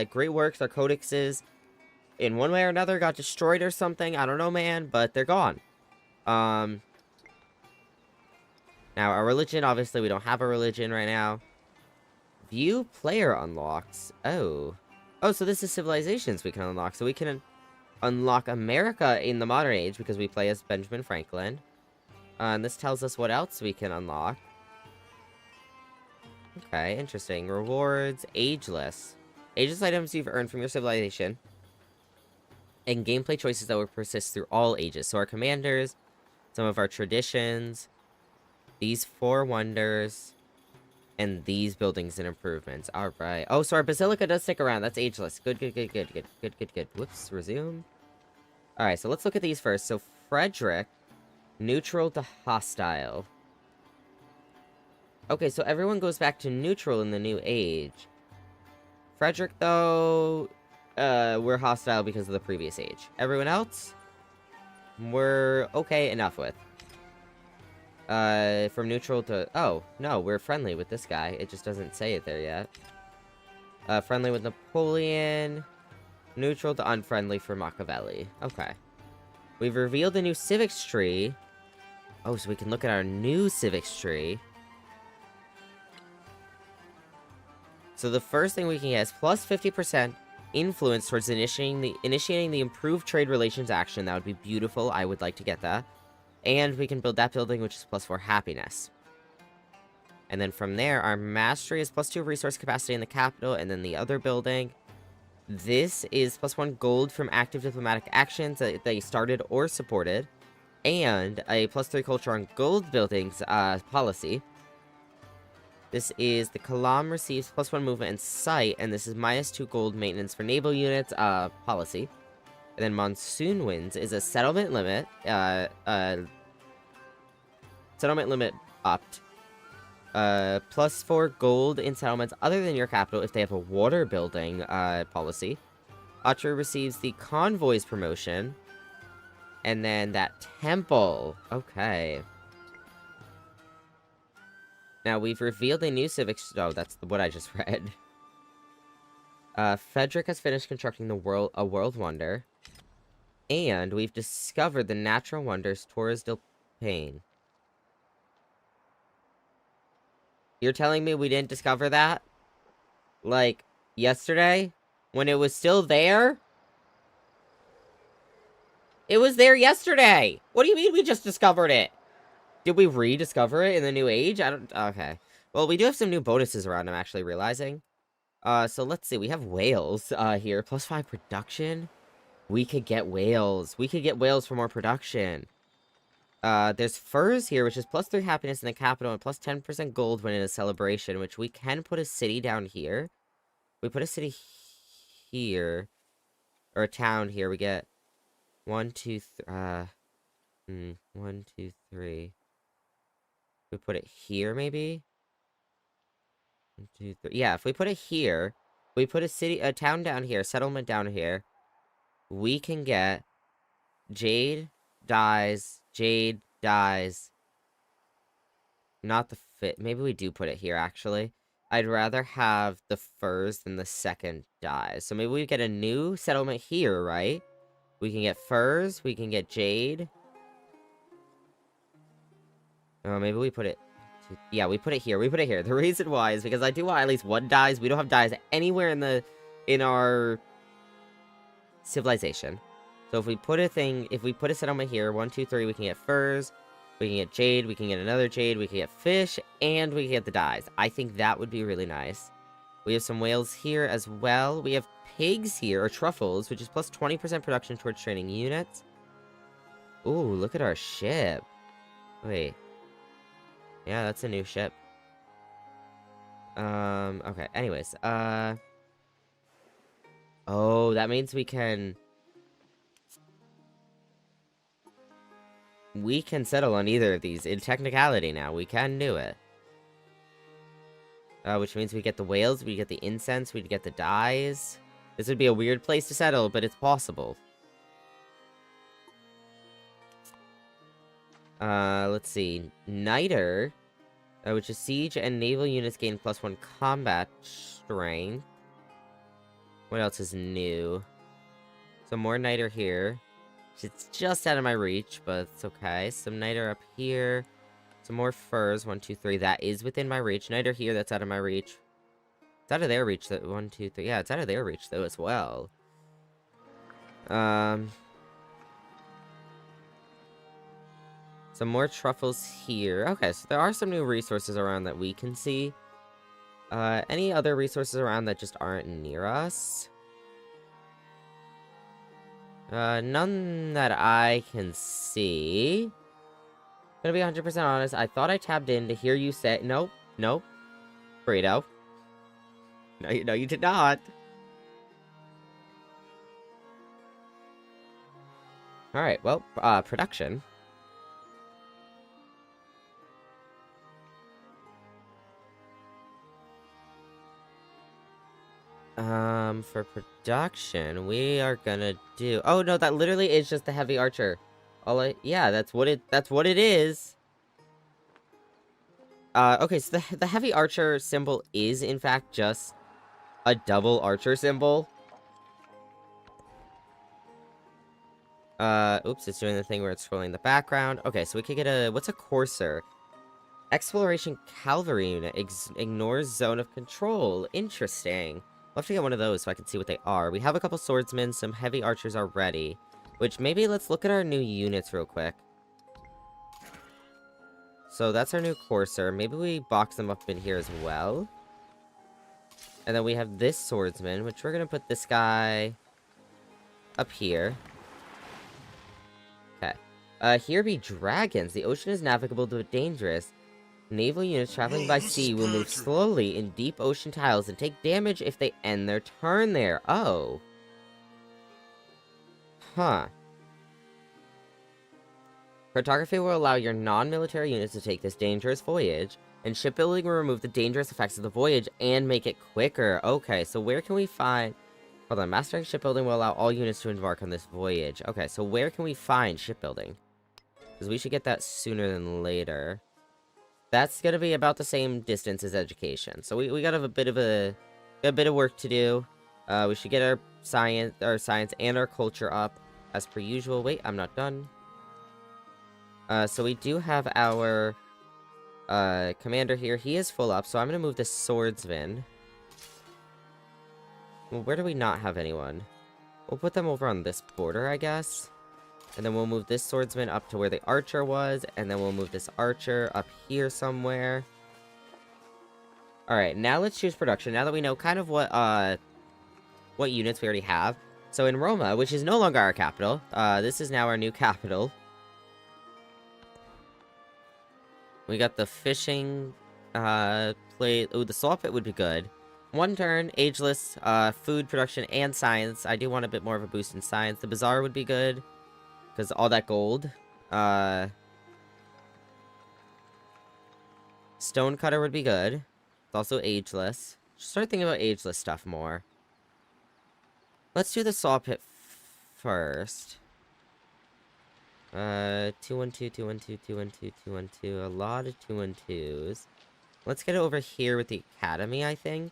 great works, our codexes, in one way or another got destroyed or something. I don't know, man, but they're gone. Now, our religion, obviously, we don't have a religion right now. View player unlocks. Oh, so this is civilizations we can unlock. So we can unlock America in the modern age because we play as Benjamin Franklin. And this tells us what else we can unlock. Okay, interesting. Rewards, ageless. Ageless items you've earned from your civilization. And gameplay choices that will persist through all ages. So our commanders, some of our traditions, these 4 wonders, and these buildings and improvements. Alright. Oh, so our basilica does stick around. That's ageless. Good. Whoops, resume. Alright, so let's look at these first. So Frederick, neutral to hostile. Okay, so everyone goes back to neutral in the new age. Frederick, though, we're hostile because of the previous age. Everyone else, we're okay enough with. From neutral to... Oh, no, we're friendly with this guy. It just doesn't say it there yet. Friendly with Napoleon. Neutral to unfriendly for Machiavelli. Okay. We've revealed a new civics tree. Oh, so we can look at our new civics tree. So the first thing we can get is plus 50% influence towards initiating the improved trade relations action. That would be beautiful. I would like to get that. And we can build that building, which is plus 4 happiness. And then from there, our mastery is plus 2 resource capacity in the capital, and then the other building. This is plus 1 gold from active diplomatic actions that they started or supported. And a plus 3 culture on gold buildings policy. This is the Kalam receives plus 1 movement and sight, and this is minus 2 gold maintenance for naval units policy. And then Monsoon Winds is a settlement limit, upped. Plus 4 gold in settlements other than your capital if they have a water building, policy. Utri receives the Convoys promotion. And then that temple. Okay. Now, we've revealed a new civics... Oh, that's what I just read. Frederick has finished constructing a world wonder. And we've discovered the natural wonders Torres del Paine. You're telling me we didn't discover that? Like, yesterday? When it was still there? It was there yesterday! What do you mean we just discovered it? Did we rediscover it in the new age? I don't... Okay. Well, we do have some new bonuses around, I'm actually realizing. So let's see. We have whales, here. Plus 5 production. We could get whales. We could get whales for more production. There's furs here, which is plus 3 happiness in the capital and plus 10% gold when in a celebration, which we can put a city down here. We put a city here. Or a town here. We get 1, 2, 3. 1, 2, 3. We put it here, maybe? 1, 2, 3. Yeah, if we put it here, we put a town down here, settlement down here. we can get jade, jade, dyes. Not the fit. Maybe we do put it here, actually. I'd rather have the furs than the second dyes. So maybe we get a new settlement here, right? We can get furs. We can get jade. Oh, maybe we put it... Yeah, we put it here. We put it here. The reason why is because I do want at least one dyes. We don't have dyes anywhere in our civilization. So if we put a settlement here, 1, 2, 3, we can get furs, we can get jade, we can get another jade, we can get fish, and we can get the dyes. I think that would be really nice. We have some whales here as well. We have pigs here, or truffles, which is plus 20% production towards training units. Ooh, look at our ship. Wait. Yeah, that's a new ship. Okay, anyways, oh, that means we can settle on either of these. In technicality now, we can do it. Which means we get the whales, we get the incense, we get the dyes. This would be a weird place to settle, but it's possible. Let's see. Niter, which is siege and naval units gain +1 combat strength. What else is new? Some more niter here. It's just out of my reach, but it's okay. Some niter up here. Some more furs. 1, 2, 3. That is within my reach. Niter here, that's out of my reach. It's out of their reach. 1, 2, 3. Yeah, it's out of their reach, though, as well. Some more truffles here. Okay, so there are some new resources around that we can see. Any other resources around that just aren't near us? None that I can see. Gonna be 100% honest, I thought I tabbed in to hear you say... Nope, nope. Burrito. No, you did not. Alright, well, production. For production, we are gonna do... Oh, no, that literally is just the heavy archer. Yeah, that's what it is. Okay, so the heavy archer symbol is, in fact, just a double archer symbol. Oops, it's doing the thing where it's scrolling in the background. Okay, so we could get what's a courser? Exploration cavalry unit ignores zone of control. Interesting. We'll have to get one of those so I can see what they are. We have a couple swordsmen, some heavy archers already. Which, maybe let's look at our new units real quick. So, that's our new courser. Maybe we box them up in here as well. And then we have this swordsman, which we're gonna put this guy up here. Okay. Here be dragons. The ocean is navigable but dangerous. Naval units traveling by sea will move slowly in deep ocean tiles and take damage if they end their turn there. Oh. Huh. Cartography will allow your non-military units to take this dangerous voyage, and shipbuilding will remove the dangerous effects of the voyage and make it quicker. Okay, so where can we find... Hold on, mastering shipbuilding will allow all units to embark on this voyage. Okay, so where can we find shipbuilding? Because we should get that sooner than later. That's gonna be about the same distance as education. So we gotta have a bit of work to do. We should get our science and our culture up as per usual. Wait, I'm not done. So we do have our commander here. He is full up, so I'm gonna move this swordsman. Well, where do we not have anyone? We'll put them over on this border, I guess. And then we'll move this swordsman up to where the archer was, and then we'll move this archer up here somewhere. Alright, now let's choose production, now that we know kind of what units we already have. So in Roma, which is no longer our capital, this is now our new capital. We got the fishing, plate. Ooh, the saw pit would be good. 1 turn, ageless, food production, and science. I do want a bit more of a boost in science. The bazaar would be good. Because all that gold. Stonecutter would be good. It's also ageless. Start thinking about ageless stuff more. Let's do the saw pit first. 212, 212, 212, 212. A lot of 212s. Let's get it over here with the academy, I think.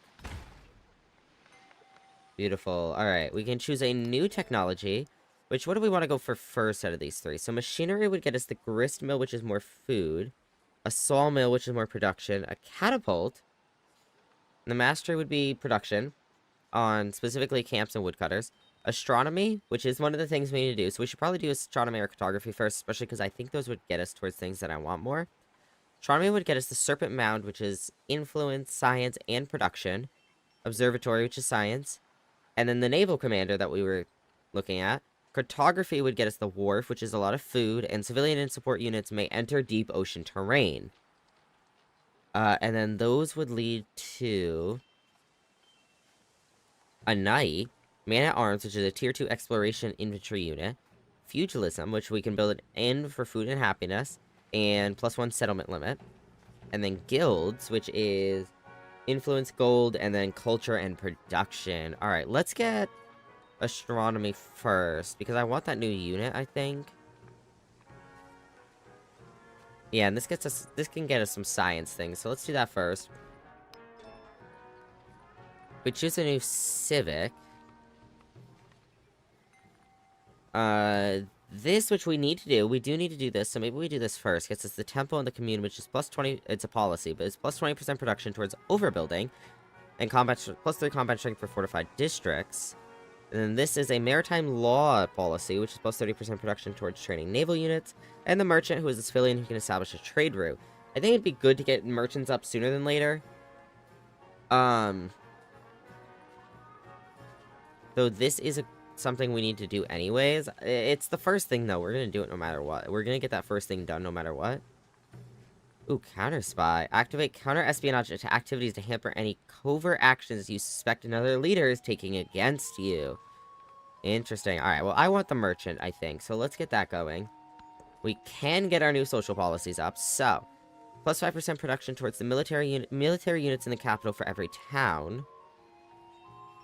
Beautiful. Alright, we can choose a new technology. Which, what do we want to go for first out of these three? So machinery would get us the grist mill, which is more food. A sawmill, which is more production. A catapult. And the mastery would be production. On specifically camps and woodcutters. Astronomy, which is one of the things we need to do. So we should probably do astronomy or cartography first, especially because I think those would get us towards things that I want more. Astronomy would get us the Serpent Mound, which is influence, science, and production. Observatory, which is science. And then the Naval Commander that we were looking at. Cartography would get us the Wharf, which is a lot of food. And civilian and support units may enter deep ocean terrain. And then those would lead to a Knight. Man-at-Arms, which is a Tier 2 Exploration Infantry unit. Feudalism, which we can build an inn for food and happiness. And +1 settlement limit. And then Guilds, which is influence, gold, and then culture and production. Alright, let's get astronomy first, because I want that new unit, I think. Yeah, and this can get us some science things, so let's do that first. We choose a new civic. This, which we need to do, we do need to do this, so maybe we do this first. Gets us the temple and the commune, which is +20, it's a policy, but it's +20% production towards overbuilding, and +3 combat strength for fortified districts. And then this is a maritime law policy, which is +30% production towards training naval units, and the merchant, who is a civilian who can establish a trade route. I think it'd be good to get merchants up sooner than later. Though this is something we need to do anyways. It's the first thing, though. We're gonna do it no matter what. We're gonna get that first thing done no matter what. Ooh, counter spy. Activate counter espionage activities to hamper any covert actions you suspect another leader is taking against you. Interesting. Alright, well, I want the merchant, I think. So let's get that going. We can get our new social policies up. So, +5% production towards the military units in the capital for every town.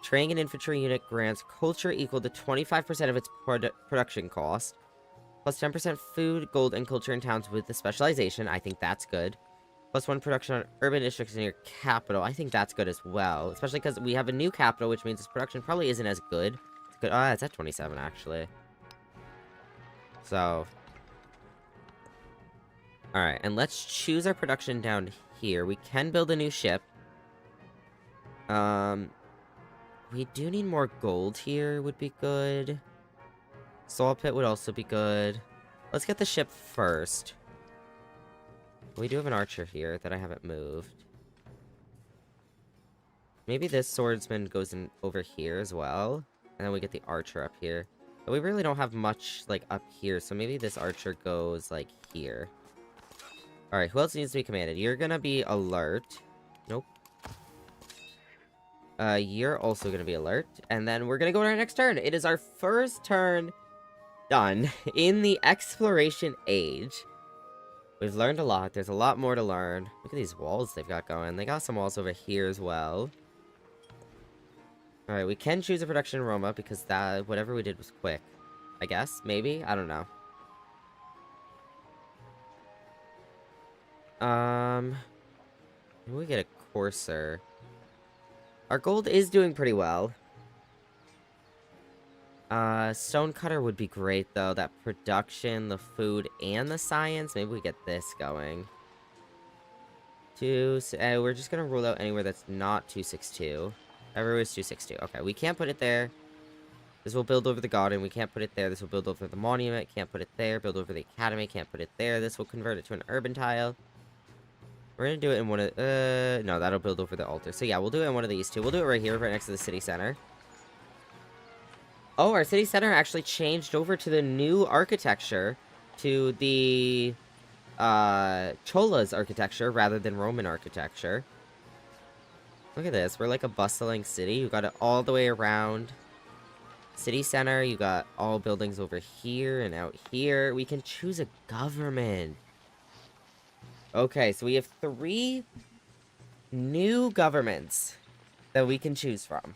Training an infantry unit grants culture equal to 25% of its production cost. +10% food, gold, and culture in towns with the specialization. I think that's good. +1 production on urban districts in your capital. I think that's good as well. Especially because we have a new capital, which means its production probably isn't as good. It's good. Oh, it's at 27, actually. So. Alright, and let's choose our production down here. We can build a new ship. We do need more gold here, would be good. Saw pit would also be good. Let's get the ship first. We do have an archer here that I haven't moved. Maybe this swordsman goes in over here as well. And then we get the archer up here. But we really don't have much, like, up here. So maybe this archer goes, like, here. Alright, who else needs to be commanded? You're gonna be alert. Nope. You're also gonna be alert. And then we're gonna go to our next turn. It is our first turn done in the exploration age. We've learned a lot. There's a lot more to learn. Look at these walls they've got going. They got some walls over here as well. Alright, we can choose a production Roma because that whatever we did was quick. I guess? Maybe? I don't know. We get a courser. Our gold is doing pretty well. Stonecutter would be great, though. That production, the food, and the science. Maybe we get this going. We're just gonna rule out anywhere that's not 262. Everywhere is 262. Okay, we can't put it there. This will build over the garden. We can't put it there. This will build over the monument. Can't put it there. Build over the academy. Can't put it there. This will convert it to an urban tile. We're gonna do it in one of... no, that'll build over the altar. So yeah, we'll do it in one of these two. We'll do it right here, right next to the city center. Oh, our city center actually changed over to the new architecture. To the... Chola's architecture, rather than Roman architecture. Look at this. We're like a bustling city. You got it all the way around. City center. You got all buildings over here and out here. We can choose a government. Okay, so we have 3 new governments that we can choose from.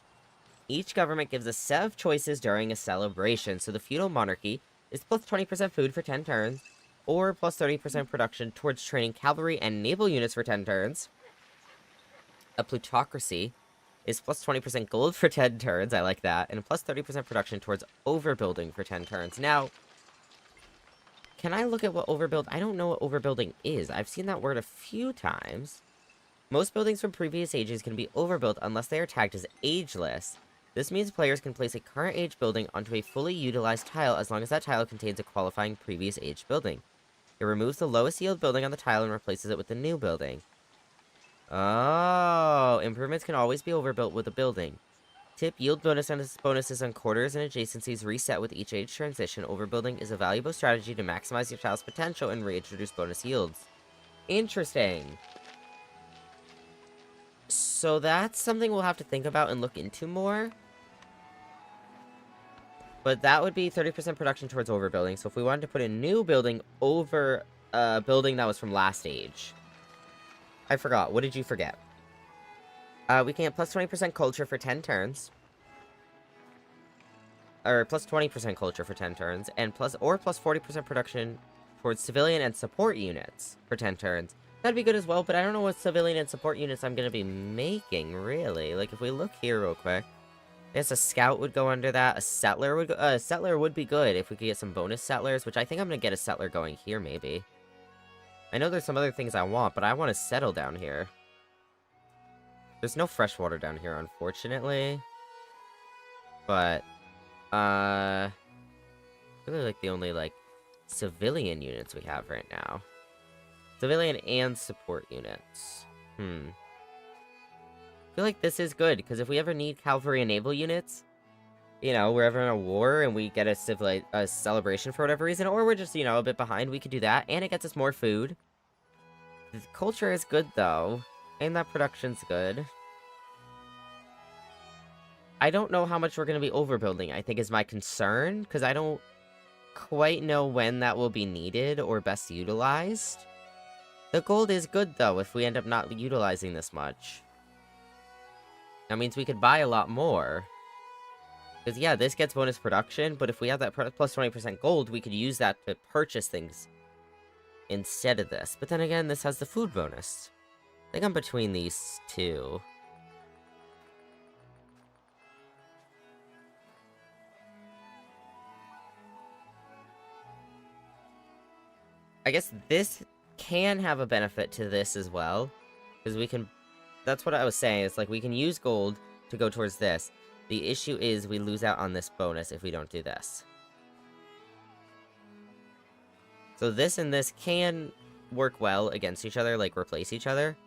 Each government gives a set of choices during a celebration. So the feudal monarchy is plus 20% food for 10 turns, or plus 30% production towards training cavalry and naval units for 10 turns. A plutocracy is plus 20% gold for 10 turns, I like that, and plus 30% production towards overbuilding for 10 turns. Now, can I look at what overbuild? I don't know what overbuilding is. I've seen that word a few times. Most buildings from previous ages can be overbuilt unless they are tagged as ageless. This means players can place a current age building onto a fully utilized tile as long as that tile contains a qualifying previous age building. It removes the lowest yield building on the tile and replaces it with the new building. Oh, improvements can always be overbuilt with a building. Tip, yield bonuses on quarters and adjacencies reset with each age transition. Overbuilding is a valuable strategy to maximize your tile's potential and reintroduce bonus yields. Interesting. So that's something we'll have to think about and look into more. But that would be 30% production towards overbuilding. So if we wanted to put a new building over a building that was from last age. I forgot. What did you forget? We can get plus 20% culture for 10 turns. Or plus 20% culture for 10 turns. And plus 40% production towards civilian and support units for 10 turns. That'd be good as well, but I don't know what civilian and support units I'm gonna be making, really. Like, if we look here real quick. I guess a scout would go under that. A settler would be good if we could get some bonus settlers, which I think I'm gonna get a settler going here, maybe. I know there's some other things I want, but I want to settle down here. There's no fresh water down here, unfortunately. But, really like the only, like, civilian units we have right now. Civilian and support units. I feel like this is good, because if we ever need cavalry and naval units, you know, we're ever in a war and we get a celebration for whatever reason, or we're just, you know, a bit behind, we could do that, and it gets us more food. The culture is good, though, and that production's good. I don't know how much we're going to be overbuilding, I think is my concern, because I don't quite know when that will be needed or best utilized. The gold is good, though, if we end up not utilizing this much. That means we could buy a lot more. Because, yeah, this gets bonus production, but if we have that plus 20% gold, we could use that to purchase things instead of this. But then again, this has the food bonus. I think I'm between these two. I guess this can have a benefit to this as well. Because we can... That's what I was saying. It's like we can use gold to go towards this. The issue is we lose out on this bonus if we don't do this. So this and this can work well against each other, like replace each other.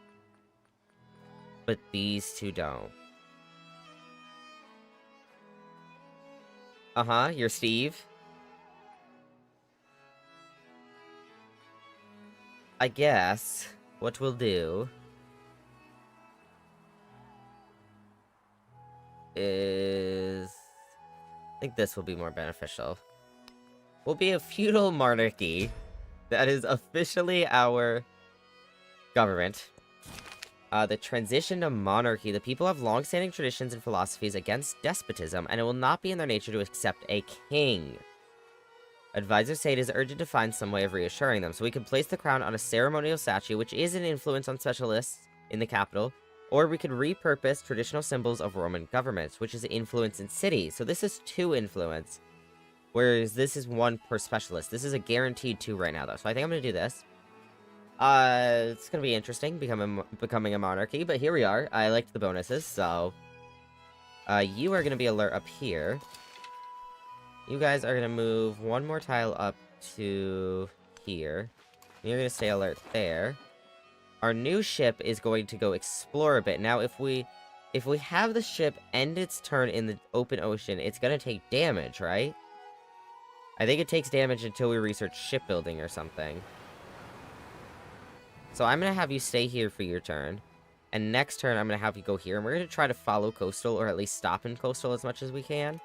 But these two don't. Uh-huh, you're Steve. I guess what we'll do is... I think this will be more beneficial. We'll be a feudal monarchy. That is officially our government. The transition to monarchy. The people have long-standing traditions and philosophies against despotism, and it will not be in their nature to accept a king. Advisors say it is urgent to find some way of reassuring them, so we can place the crown on a ceremonial statue, which is an influence on specialists in the capital, or we could repurpose traditional symbols of Roman governments, which is influence in cities. So this is 2 influence, whereas this is 1 per specialist. This is a guaranteed 2 right now, though, so I think I'm gonna do this. It's gonna be interesting, becoming a monarchy, but here we are. I liked the bonuses, so... you are gonna be alert up here. You guys are gonna move 1 more tile up to here. You're gonna stay alert there. Our new ship is going to go explore a bit. Now, if we have the ship end its turn in the open ocean, it's gonna take damage, right? I think it takes damage until we research shipbuilding or something. So I'm gonna have you stay here for your turn. And next turn, I'm gonna have you go here. And we're gonna try to follow coastal, or at least stop in coastal as much as we can.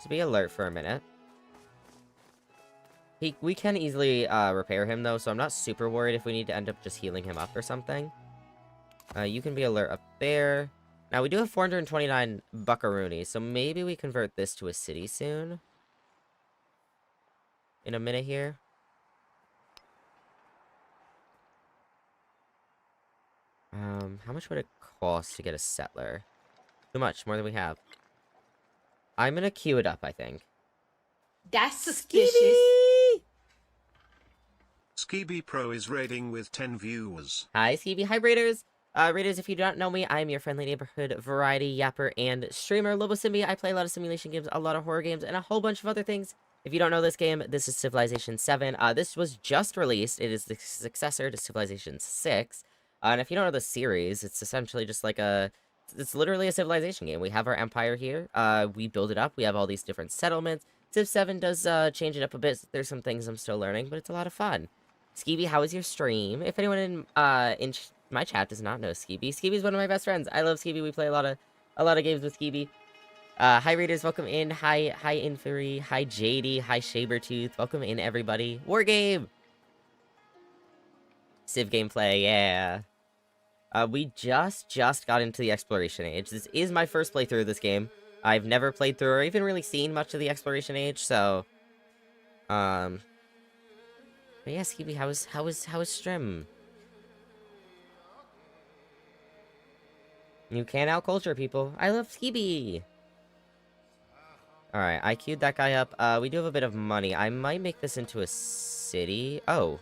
So be alert for a minute. We can easily repair him, though, so I'm not super worried if we need to end up just healing him up or something. You can be alert up there. Now, we do have 429 buckaroonies, so maybe we convert this to a city soon. In a minute here. How much would it cost to get a settler? Too much, more than we have. I'm gonna queue it up, I think. That's suspicious. Skeevy! Skeeby Pro is raiding with 10 viewers. Hi, Skeevy. Hi, Raiders. Raiders, if you don't know me, I'm your friendly neighborhood variety yapper and streamer, Lobo. I play a lot of simulation games, a lot of horror games, and a whole bunch of other things. If you don't know this game, this is Civilization 7. This was just released. It is the successor to Civilization 6. And if you don't know the series, it's essentially just like it's literally a civilization game. We have our empire here. We build it up. We have all these different settlements. Civ 7 does change it up a bit. There's some things I'm still learning, but it's a lot of fun. Skeevy, how was your stream? If anyone in my chat does not know Skeevy, Skeevy's one of my best friends. I love Skeevy. We play a lot of games with Skeevy. Hi Raiders, welcome in. Hi Infury. Hi JD. Hi Sabertooth. Welcome in everybody. War game. Civ gameplay, yeah. We just got into the exploration age. This is my first playthrough of this game. I've never played through or even really seen much of the exploration age, so but yeah, Skeevy, how was stream? You can't out-culture people. I love Skeevy! Alright, I queued that guy up. We do have a bit of money. I might make this into a city. Oh.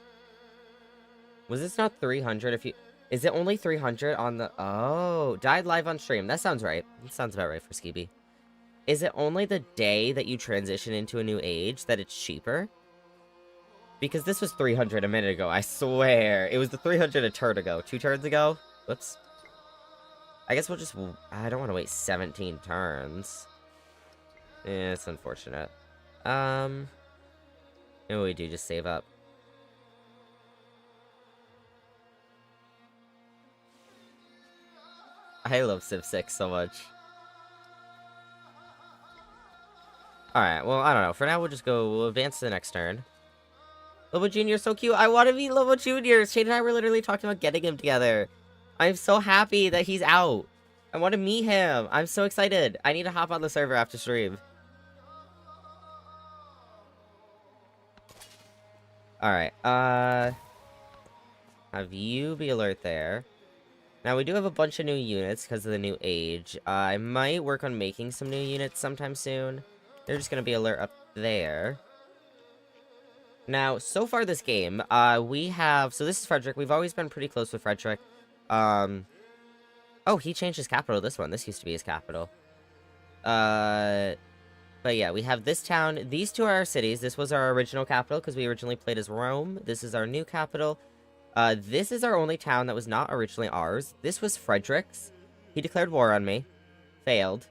Was this not 300 if you... Is it only 300 on the... Oh, died live on stream. That sounds right. That sounds about right for Skeevy. Is it only the day that you transition into a new age that it's cheaper? Because this was 300 a minute ago, I swear. It was the 300 a turn ago. 2 turns ago? Whoops. I guess we'll just... I don't want to wait 17 turns. Yeah, it's unfortunate. Maybe we do just save up. I love Civ 6 so much. Alright, well, I don't know. For now, we'll advance to the next turn. Lobo Jr. is so cute. I want to meet Lobo Jr. Shane and I were literally talking about getting him together. I'm so happy that he's out. I want to meet him. I'm so excited. I need to hop on the server after stream. Alright, have you be alert there. Now, we do have a bunch of new units because of the new age. I might work on making some new units sometime soon. They're just going to be alert up there. Now, so far this game, we have... So this is Frederick. We've always been pretty close with Frederick. Oh, he changed his capital this one. This used to be his capital. But yeah, we have this town. These two are our cities. This was our original capital because we originally played as Rome. This is our new capital. This is our only town that was not originally ours. This was Frederick's. He declared war on me. Failed.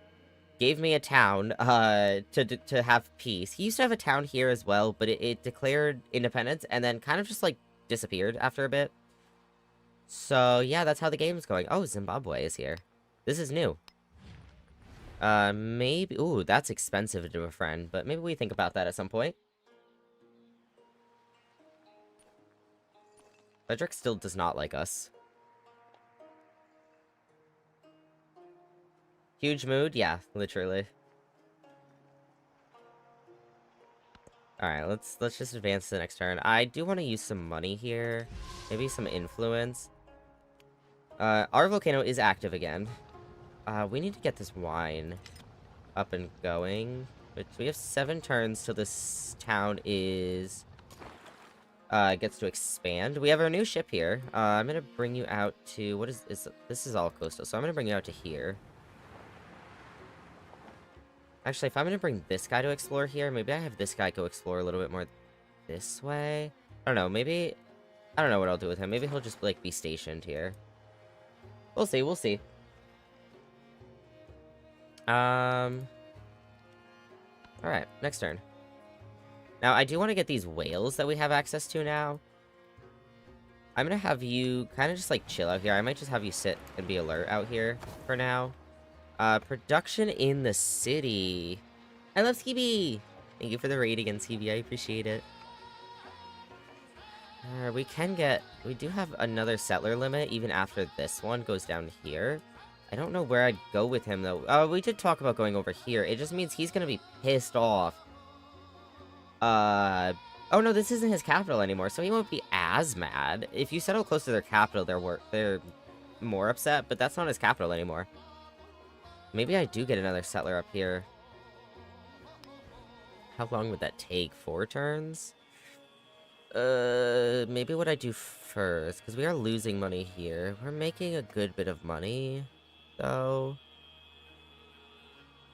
Gave me a town, to have peace. He used to have a town here as well, but it declared independence and then kind of just, like, disappeared after a bit. So, yeah, that's how the game's going. Oh, Zimbabwe is here. This is new. Maybe... Ooh, that's expensive to do a friend, but maybe we think about that at some point. Frederick still does not like us. Huge mood? Yeah, literally. Alright, let's just advance to the next turn. I do want to use some money here. Maybe some influence. Our volcano is active again. We need to get this wine up and going. But we have 7 turns till this town is... gets to expand. We have our new ship here. I'm gonna bring you out to... What is this is all coastal, so I'm gonna bring you out to here. Actually, if I'm gonna bring this guy to explore here, maybe I have this guy go explore a little bit more this way. I don't know, maybe... I don't know what I'll do with him. Maybe he'll just, like, be stationed here. We'll see, we'll see. Alright, next turn. Now, I do want to get these whales that we have access to now. I'm gonna have you kind of just, like, chill out here. I might just have you sit and be alert out here for now. Production in the city. I love Skeevy! Thank you for the raid again, Skeevy. I appreciate it. We do have another settler limit, even after this one goes down here. I don't know where I'd go with him, though. We did talk about going over here. It just means he's gonna be pissed off. Oh no, this isn't his capital anymore, so he won't be as mad. If you settle close to their capital, they're more upset, but that's not his capital anymore. Maybe I do get another settler up here. How long would that take? 4 turns? Maybe what I do first, because we are losing money here. We're making a good bit of money, though.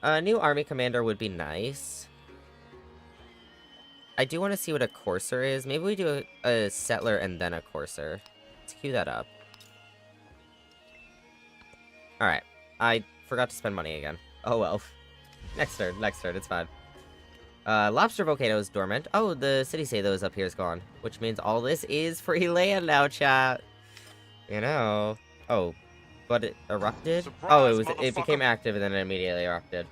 A new army commander would be nice. I do want to see what a courser is. Maybe we do a settler and then a courser. Let's queue that up. Alright. I forgot to spend money again. Oh well. Next turn, it's fine. Lobster Volcano is dormant. Oh, the city say those up here is gone. Which means all this is free land now, chat. You know. Oh. But it erupted? Surprise, it became active and then it immediately erupted.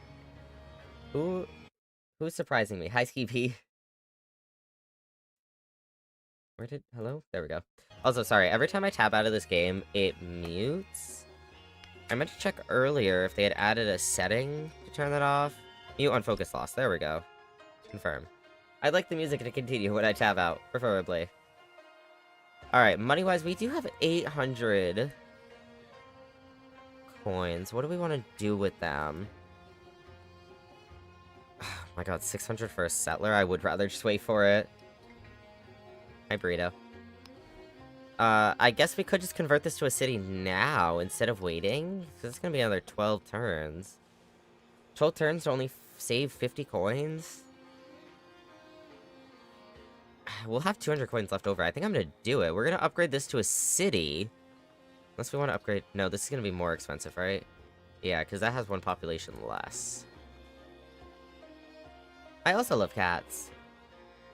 Who's surprising me? Hi, Ski P. Hello? There we go. Also, sorry, every time I tap out of this game, it mutes. I meant to check earlier if they had added a setting to turn that off. Mute on focus loss. There we go. Confirm. I'd like the music to continue when I tap out, preferably. Alright, money-wise, we do have 800 coins. What do we want to do with them? Oh my god, 600 for a settler? I would rather just wait for it. Hi, Burrito. I guess we could just convert this to a city now, instead of waiting. So it's gonna be another 12 turns. 12 turns to only save 50 coins? We'll have 200 coins left over. I think I'm gonna do it. We're gonna upgrade this to a city. Unless we want to upgrade... No, this is gonna be more expensive, right? Yeah, because that has 1 population less. I also love cats.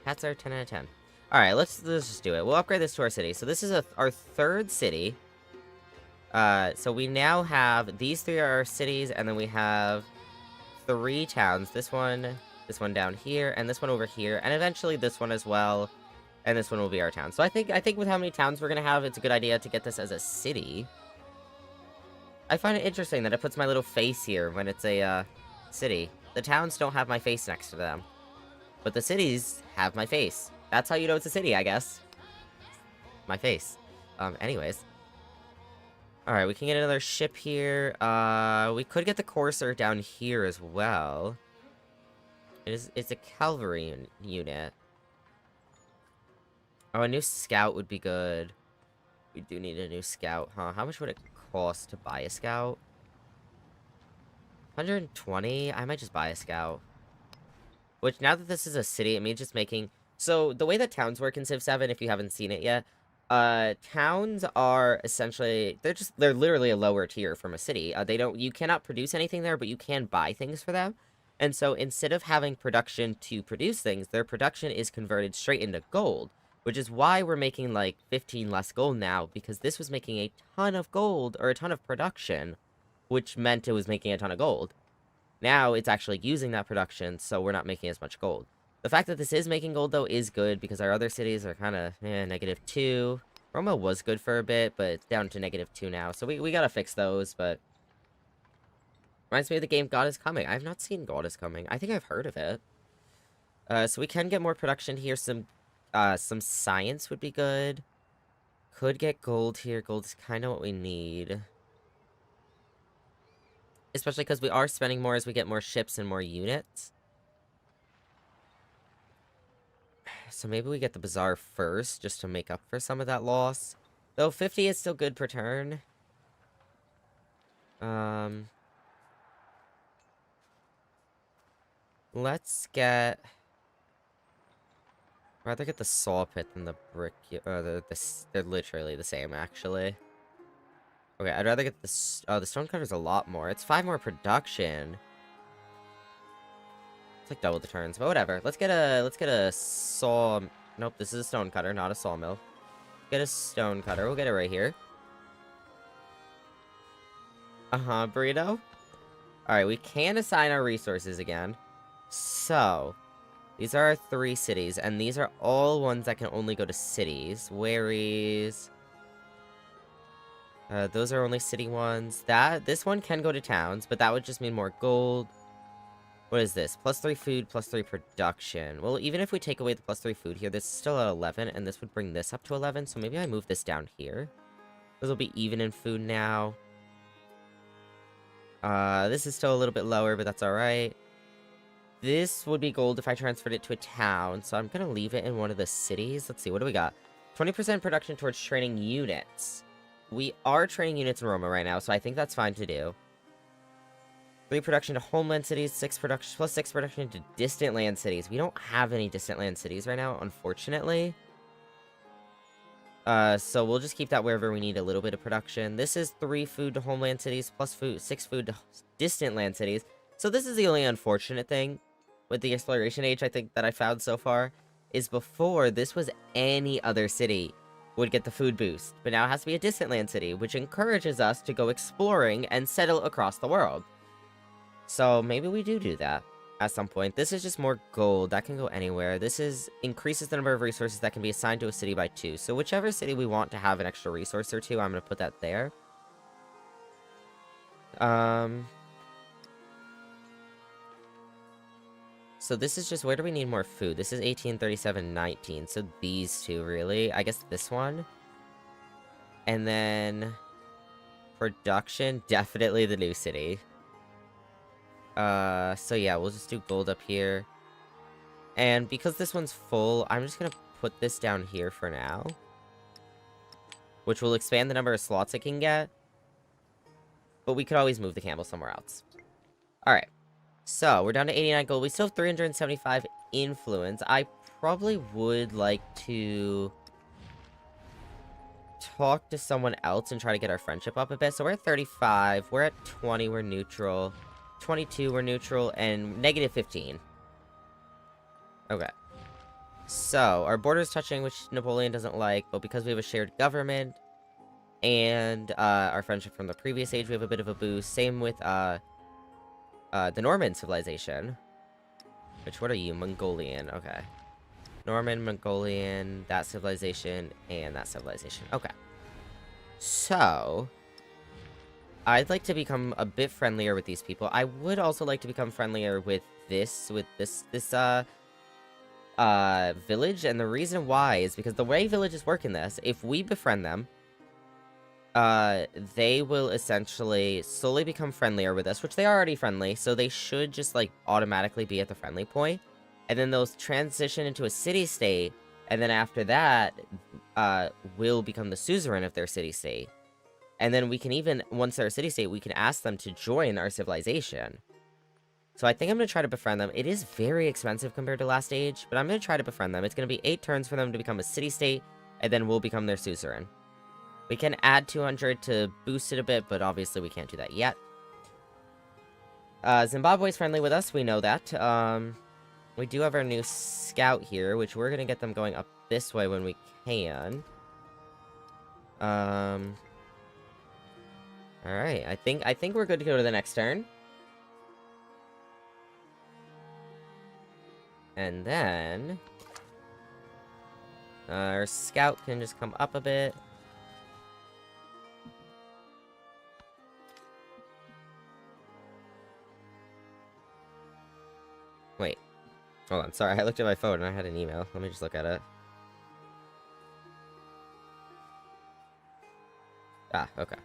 Cats are 10 out of 10. Alright, let's just do it. We'll upgrade this to our city. So this is our 3rd city. So we now have... These 3 are our cities, and then we have 3 towns. This one down here, and this one over here, and eventually this one as well. And this one will be our town. So I think with how many towns we're gonna have, it's a good idea to get this as a city. I find it interesting that it puts my little face here when it's a, city. The towns don't have my face next to them. But the cities have my face. That's how you know it's a city, I guess. My face. Anyways. Alright, we can get another ship here. We could get the courser down here as well. It's a cavalry unit. Oh, a new scout would be good. We do need a new scout, huh? How much would it cost to buy a scout? 120? I might just buy a scout. Which, now that this is a city, it means just making... So, the way that towns work in Civ 7, if you haven't seen it yet, towns are essentially... They're literally a lower tier from a city. You cannot produce anything there, but you can buy things for them. And so, instead of having production to produce things, their production is converted straight into gold. Which is why we're making, like, 15 less gold now, because this was making a ton of gold, or a ton of production, which meant it was making a ton of gold. Now, it's actually using that production, so we're not making as much gold. The fact that this is making gold, though, is good, because our other cities are kind of, -2. Roma was good for a bit, but it's down to -2 now, so we gotta fix those, but... Reminds me of the game God is Coming. I have not seen God is Coming. I think I've heard of it. So we can get more production here, some science would be good. Could get gold here. Gold is kind of what we need. Especially because we are spending more as we get more ships and more units. So maybe we get the bazaar first, just to make up for some of that loss. Though 50 is still good per turn. Let's get... I'd rather get the saw pit than the brick... they're literally the same, actually. Okay, I'd rather get the... Oh, the stone cutter's a lot more. It's 5 more production. It's like double the turns, but whatever. Let's get a saw... Nope, this is a stone cutter, not a sawmill. Get a stone cutter. We'll get it right here. Burrito. Alright, we can assign our resources again. So... These are our 3 cities, and these are all ones that can only go to cities. Where is... Those are only city ones. This one can go to towns, but that would just mean more gold. What is this? +3 food, +3 production. Well, even if we take away the +3 food here, this is still at 11, and this would bring this up to 11, so maybe I move this down here. This will be even in food now. This is still a little bit lower, but that's alright. This would be gold if I transferred it to a town, so I'm gonna leave it in one of the cities. Let's see, what do we got? 20% production towards training units. We are training units in Roma right now, so I think that's fine to do. 3 production to homeland cities, 6 production, plus 6 production to distant land cities. We don't have any distant land cities right now, unfortunately. So we'll just keep that wherever we need a little bit of production. This is 3 food to homeland cities, plus 6 food to distant land cities. So this is the only unfortunate thing with the exploration age, I think, that I found so far, is before this was any other city would get the food boost. But now it has to be a distant land city, which encourages us to go exploring and settle across the world. So maybe we do that at some point. This is just more gold. That can go anywhere. This increases the number of resources that can be assigned to a city by 2. So whichever city we want to have an extra resource or 2, I'm going to put that there. So this is just, where do we need more food? This is 18, 37, 19. So these 2, really. I guess this one. And then production, definitely the new city. So yeah, we'll just do gold up here. And because this one's full, I'm just gonna put this down here for now. Which will expand the number of slots it can get. But we could always move the Campbell somewhere else. Alright. So, we're down to 89 gold. We still have 375 influence. I probably would like to talk to someone else and try to get our friendship up a bit. So we're at 35. We're at 20. We're neutral. 22, we're neutral, and negative 15. Okay. So, our border's touching, which Napoleon doesn't like, but because we have a shared government, and, our friendship from the previous age, we have a bit of a boost. Same with, the Norman civilization. Which, what are you? Mongolian, okay. Norman, Mongolian, that civilization, and that civilization. Okay. So, I'd like to become a bit friendlier with these people. I would also like to become friendlier with this village, and the reason why is because the way villages work in this, if we befriend them, they will essentially slowly become friendlier with us, which they are already friendly, so they should just, like, automatically be at the friendly point, and then they'll transition into a city-state, and then after that, will become the suzerain of their city-state. And then we can even, once they're a city-state, we can ask them to join our civilization. So I think I'm going to try to befriend them. It is very expensive compared to last age, but I'm going to try to befriend them. It's going to be 8 turns for them to become a city-state, and then we'll become their suzerain. We can add 200 to boost it a bit, but obviously we can't do that yet. Zimbabwe's friendly with us, we know that. We do have our new scout here, which we're going to get them going up this way when we can. Alright, I think we're good to go to the next turn. And then our scout can just come up a bit. Wait. Hold on, sorry, I looked at my phone and I had an email. Let me just look at it. Ah, okay.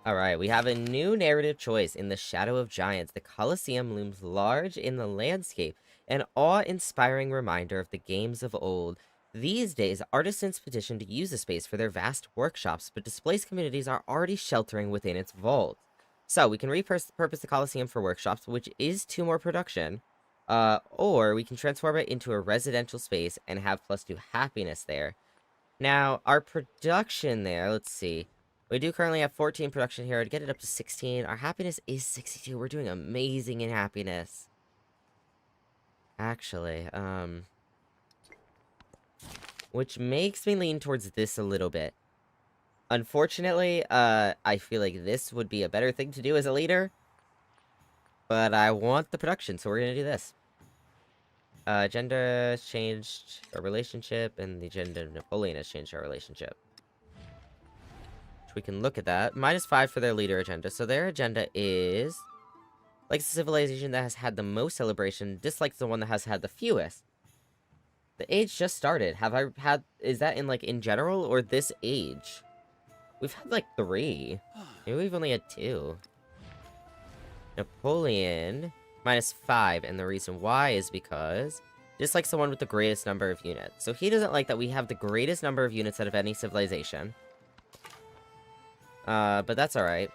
Alright, we have a new narrative choice. In the shadow of giants, the Colosseum looms large in the landscape, an awe-inspiring reminder of the games of old. These days, artisans petition to use the space for their vast workshops, but displaced communities are already sheltering within its vault. So, we can repurpose the Colosseum for workshops, which is 2 more production, or we can transform it into a residential space and have +2 happiness there. Now, our production there, let's see. We do currently have 14 production here. I'd get it up to 16. Our happiness is 62. We're doing amazing in happiness. Actually, which makes me lean towards this a little bit. Unfortunately, I feel like this would be a better thing to do as a leader. But I want the production, so we're gonna do this. Gender has changed our relationship, and the gender of Napoleon has changed our relationship. which we can look at that. -5 for their leader agenda. So their agenda is like the civilization that has had the most celebration, dislikes the one that has had the fewest. The age just started. Have I had... Is that in, like, in general, or this age? We've had, like, 3. Maybe we've only had 2. Napoleon, -5, and the reason why is because... dislikes the one with the greatest number of units. So he doesn't like that we have the greatest number of units out of any civilization. But that's alright.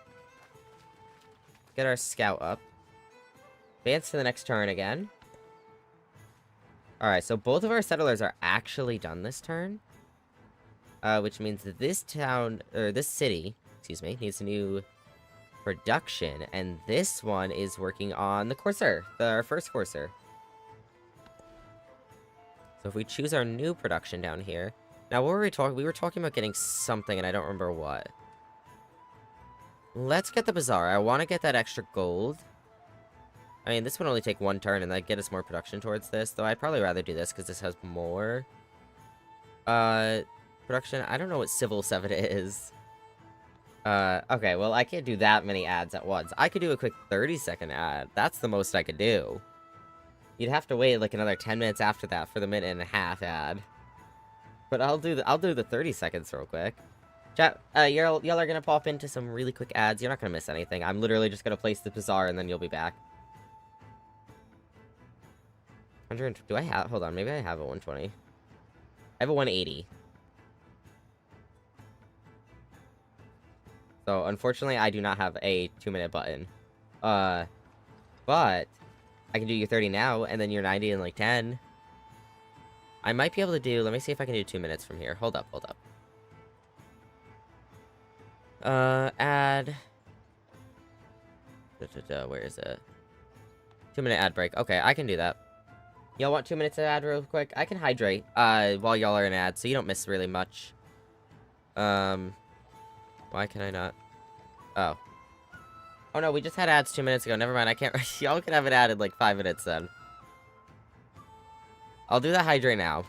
Get our scout up. Advance to the next turn again. Alright, so both of our settlers are actually done this turn. Which means that this town, or this city, excuse me, needs a new production. And this one is working on the Corsair, our first Corsair. So if we choose our new production down here... Now, what were we talking? We were talking about getting something, and I don't remember what. Let's get the Bazaar. I want to get that extra gold. I mean, this would only take 1 turn, and that'd get us more production towards this. Though I'd probably rather do this, because this has more... production. I don't know what Civil 7 is. Okay, well, I can't do that many ads at once. I could do a quick 30-second ad. That's the most I could do. You'd have to wait, like, another 10 minutes after that for the 1.5-minute ad. But I'll do the 30 seconds real quick. Chat, y'all are gonna pop into some really quick ads. You're not gonna miss anything. I'm literally just gonna place the Bazaar, and then you'll be back. 100... Do I have... Hold on, maybe I have a 120. I have a 180. So, unfortunately, I do not have a 2-minute button. But... I can do your 30 now, and then your 90 in, like, 10. I might be able to do... Let me see if I can do 2 minutes from here. Hold up. Ad... Where is it? 2-minute ad break. Okay, I can do that. Y'all want 2 minutes of ad real quick? I can hydrate, while y'all are in ad, so you don't miss really much. Why can I not? Oh. Oh no, we just had ads 2 minutes ago. Never mind, I can't... Y'all can have it added like 5 minutes then. I'll do that hydrate now.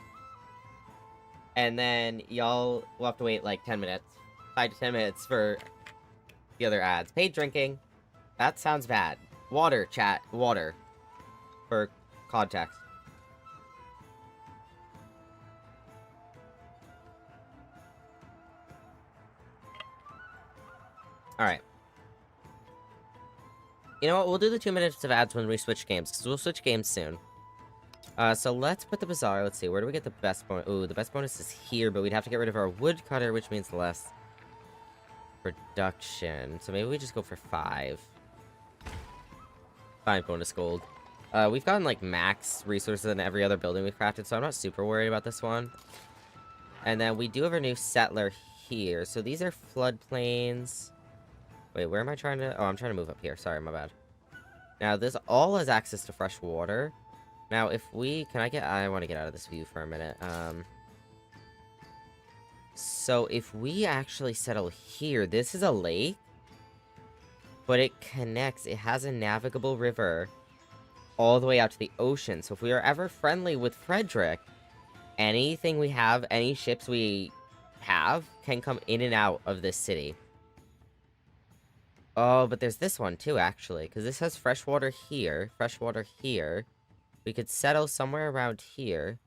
And then y'all will have to wait like 10 minutes. 5 to 10 minutes for the other ads. Paid drinking. That sounds bad. Water, chat. Water. For context. Alright. You know what? We'll do the 2 minutes of ads when we switch games, because we'll switch games soon. So let's put the Bazaar. Let's see. Where do we get the best bonus? Ooh, the best bonus is here, but we'd have to get rid of our woodcutter, which means less production. So maybe we just go for 5. 5 bonus gold. We've gotten, like, max resources in every other building we've crafted, so I'm not super worried about this one. And then we do have our new settler here. So these are floodplains. Wait, where am I trying to... Oh, I'm trying to move up here. Sorry, my bad. Now, this all has access to fresh water. Now, if we... Can I get... I want to get out of this view for a minute. So, if we actually settle here... This is a lake. But it connects. It has a navigable river all the way out to the ocean. So, if we are ever friendly with Frederick, anything we have, any ships we have, can come in and out of this city. Oh, but there's this one too, actually. Because this has freshwater here. Freshwater here. We could settle somewhere around here.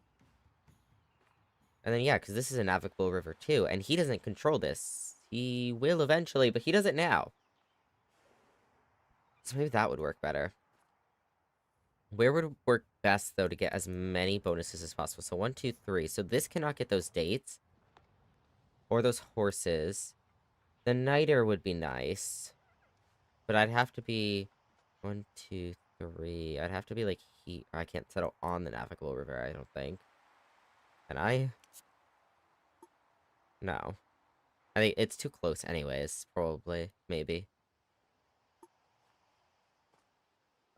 And then, yeah, because this is a navigable river too. And he doesn't control this. He will eventually, but he doesn't now. So maybe that would work better. Where would work best, though, to get as many bonuses as possible? So 1, 2, 3. So this cannot get those dates. Or those horses. The niter would be nice. But I'd have to be 1, 2, 3. I'd have to be like I can't settle on the navigable river, I don't think. Can I? No. I think it's too close anyways, probably. Maybe.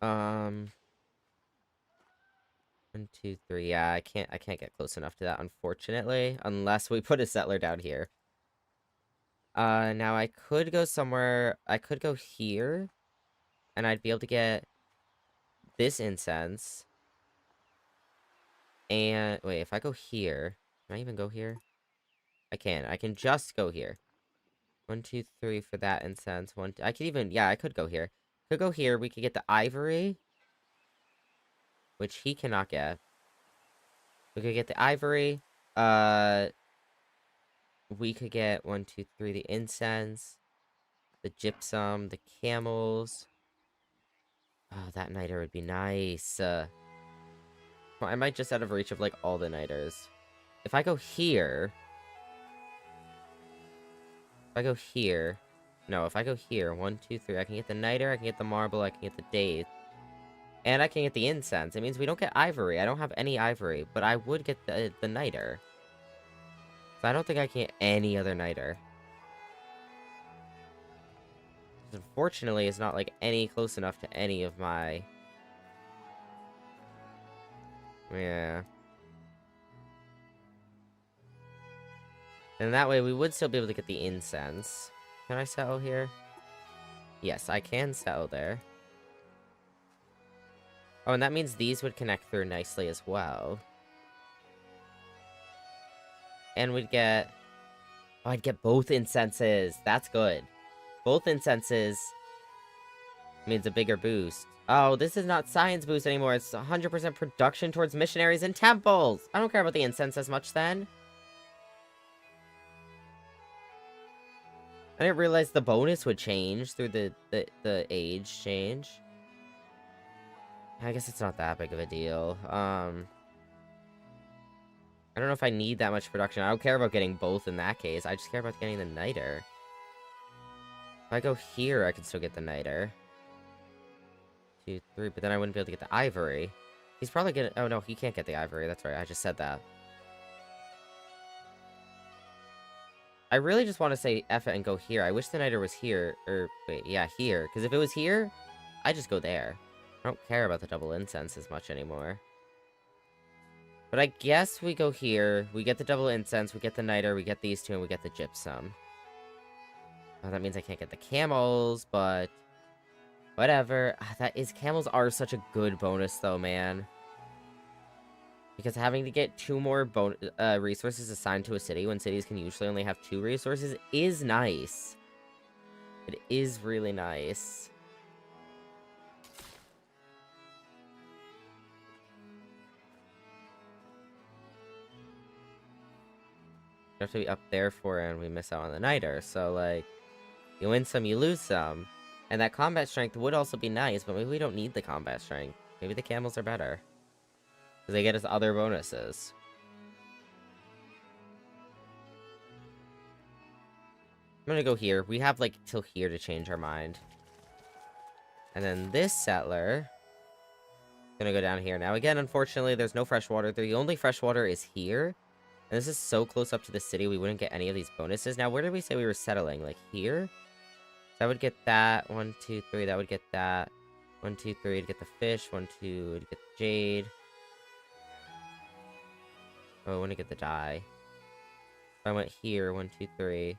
1, 2, 3. Yeah, I can't get close enough to that, unfortunately. Unless we put a settler down here. Now I could go somewhere... I could go here. And I'd be able to get this incense. And... Wait, if I go here... Can I even go here? I can. I can just go here. 1, 2, 3 for that incense. I could even, yeah, I could go here. Could go here. We could get the ivory, which he cannot get. We could get the ivory. Uh, we could get 1, 2, 3 the incense, the gypsum, the camels. Oh, that niter would be nice. Well, I might just out of reach of like all the niters. If I go here, no, if I go here, 1, 2, 3, I can get the niter, I can get the marble, I can get the date. And I can get the incense. It means we don't get ivory. I don't have any ivory, but I would get the niter. So I don't think I can get any other niter. Unfortunately, it's not like any close enough to any of my... Yeah. And that way we would still be able to get the incense. Can I settle here? Yes, I can settle there. Oh, and that means these would connect through nicely as well. And we'd get... Oh, I'd get both incenses. That's good. Both incenses means a bigger boost. Oh, this is not science boost anymore. It's 100% production towards missionaries and temples. I don't care about the incense as much then. I didn't realize the bonus would change through the age change. I guess it's not that big of a deal. I don't know if I need that much production. I don't care about getting both in that case. I just care about getting the niter. If I go here, I can still get the niter. 2, 3, but then I wouldn't be able to get the ivory. He's probably gonna... Oh, no, he can't get the ivory. That's right, I just said that. I really just want to say F it and go here. I wish the niter was here. Or, wait, yeah, here. Because if it was here, I just go there. I don't care about the double incense as much anymore. But I guess we go here. We get the double incense, we get the niter, we get these two, and we get the gypsum. Oh, that means I can't get the camels, but... Whatever. Camels are such a good bonus, though, man. Because having to get 2 more resources assigned to a city when cities can usually only have 2 resources is nice. It is really nice. You have to be up there for it and we miss out on the niter. So, like, you win some, you lose some. And that combat strength would also be nice, but maybe we don't need the combat strength. Maybe the camels are better. Because they get us other bonuses. I'm gonna go here. We have, like, till here to change our mind. And then this settler... gonna go down here. Now, again, unfortunately, there's no fresh water. The only fresh water is here. And this is so close up to the city, we wouldn't get any of these bonuses. Now, where did we say we were settling? Like, here? So I would get that. 1, 2, 3. That would get that. 1, 2, 3 to get the fish. 1, 2 to get the jade. Oh, I want to get the dye. If I went here, 1, 2, 3.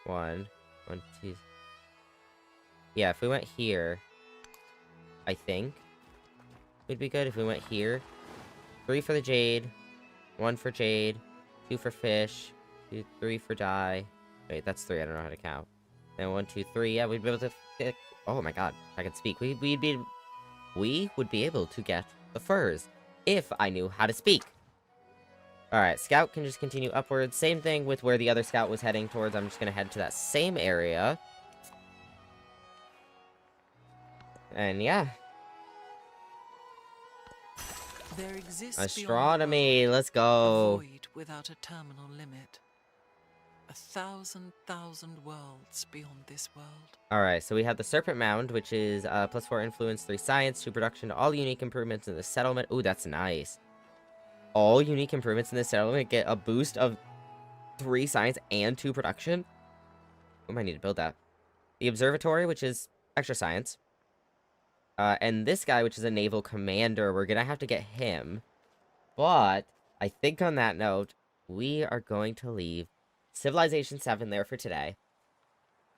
1, 1, 2. Yeah, if we went here, I think we'd be good. If we went here, 3 for the jade, 1 for jade, 2 for fish, 2, 3 for dye. Wait, that's 3. I don't know how to count. Then 1, 2, 3. Yeah, we'd be able to get... Oh my god, I can speak. We would be able to get the furs if I knew how to speak. Alright, scout can just continue upwards. Same thing with where the other scout was heading towards. I'm just gonna head to that same area. And yeah. There exists Astronomy, let's a go. void without a terminal limit. 1,000 worlds beyond this world. Alright, so we have the Serpent Mound, which is +4 influence, 3 science, 2 production, all unique improvements in the settlement. Ooh, that's nice. All unique improvements in this settlement get a boost of 3 science and 2 production. We might need to build that. The observatory, which is extra science. And this guy, which is a naval commander, we're gonna have to get him. But I think on that note, we are going to leave Civilization 7 there for today.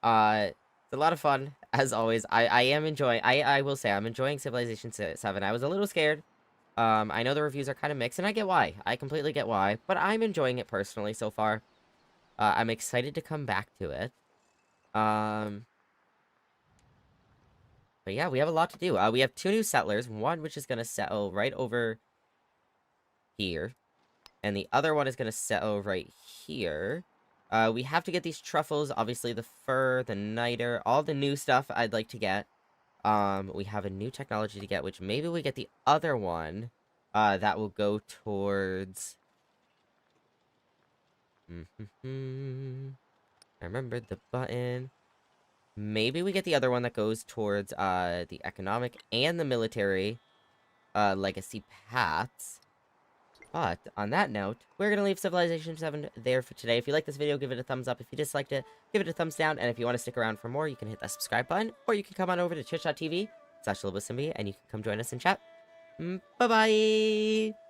It's a lot of fun, as always. I am enjoying... I will say, I'm enjoying Civilization 7. I was a little scared. I know the reviews are kind of mixed, and I get why. I completely get why. But I'm enjoying it personally so far. I'm excited to come back to it. But yeah, we have a lot to do. We have 2 new settlers. One which is gonna settle right over here, and the other one is gonna settle right here. We have to get these truffles, obviously the fur, the niter, all the new stuff I'd like to get. We have a new technology to get, which maybe we get the other one, that will go towards... I remembered the button. Maybe we get the other one that goes towards, the economic and the military, legacy paths. But, on that note, we're gonna leave Civilization 7 there for today. If you like this video, give it a thumbs up. If you disliked it, give it a thumbs down. And if you want to stick around for more, you can hit that subscribe button. Or you can come on over to twitch.tv/LoboSimbi, and you can come join us in chat. Bye-bye!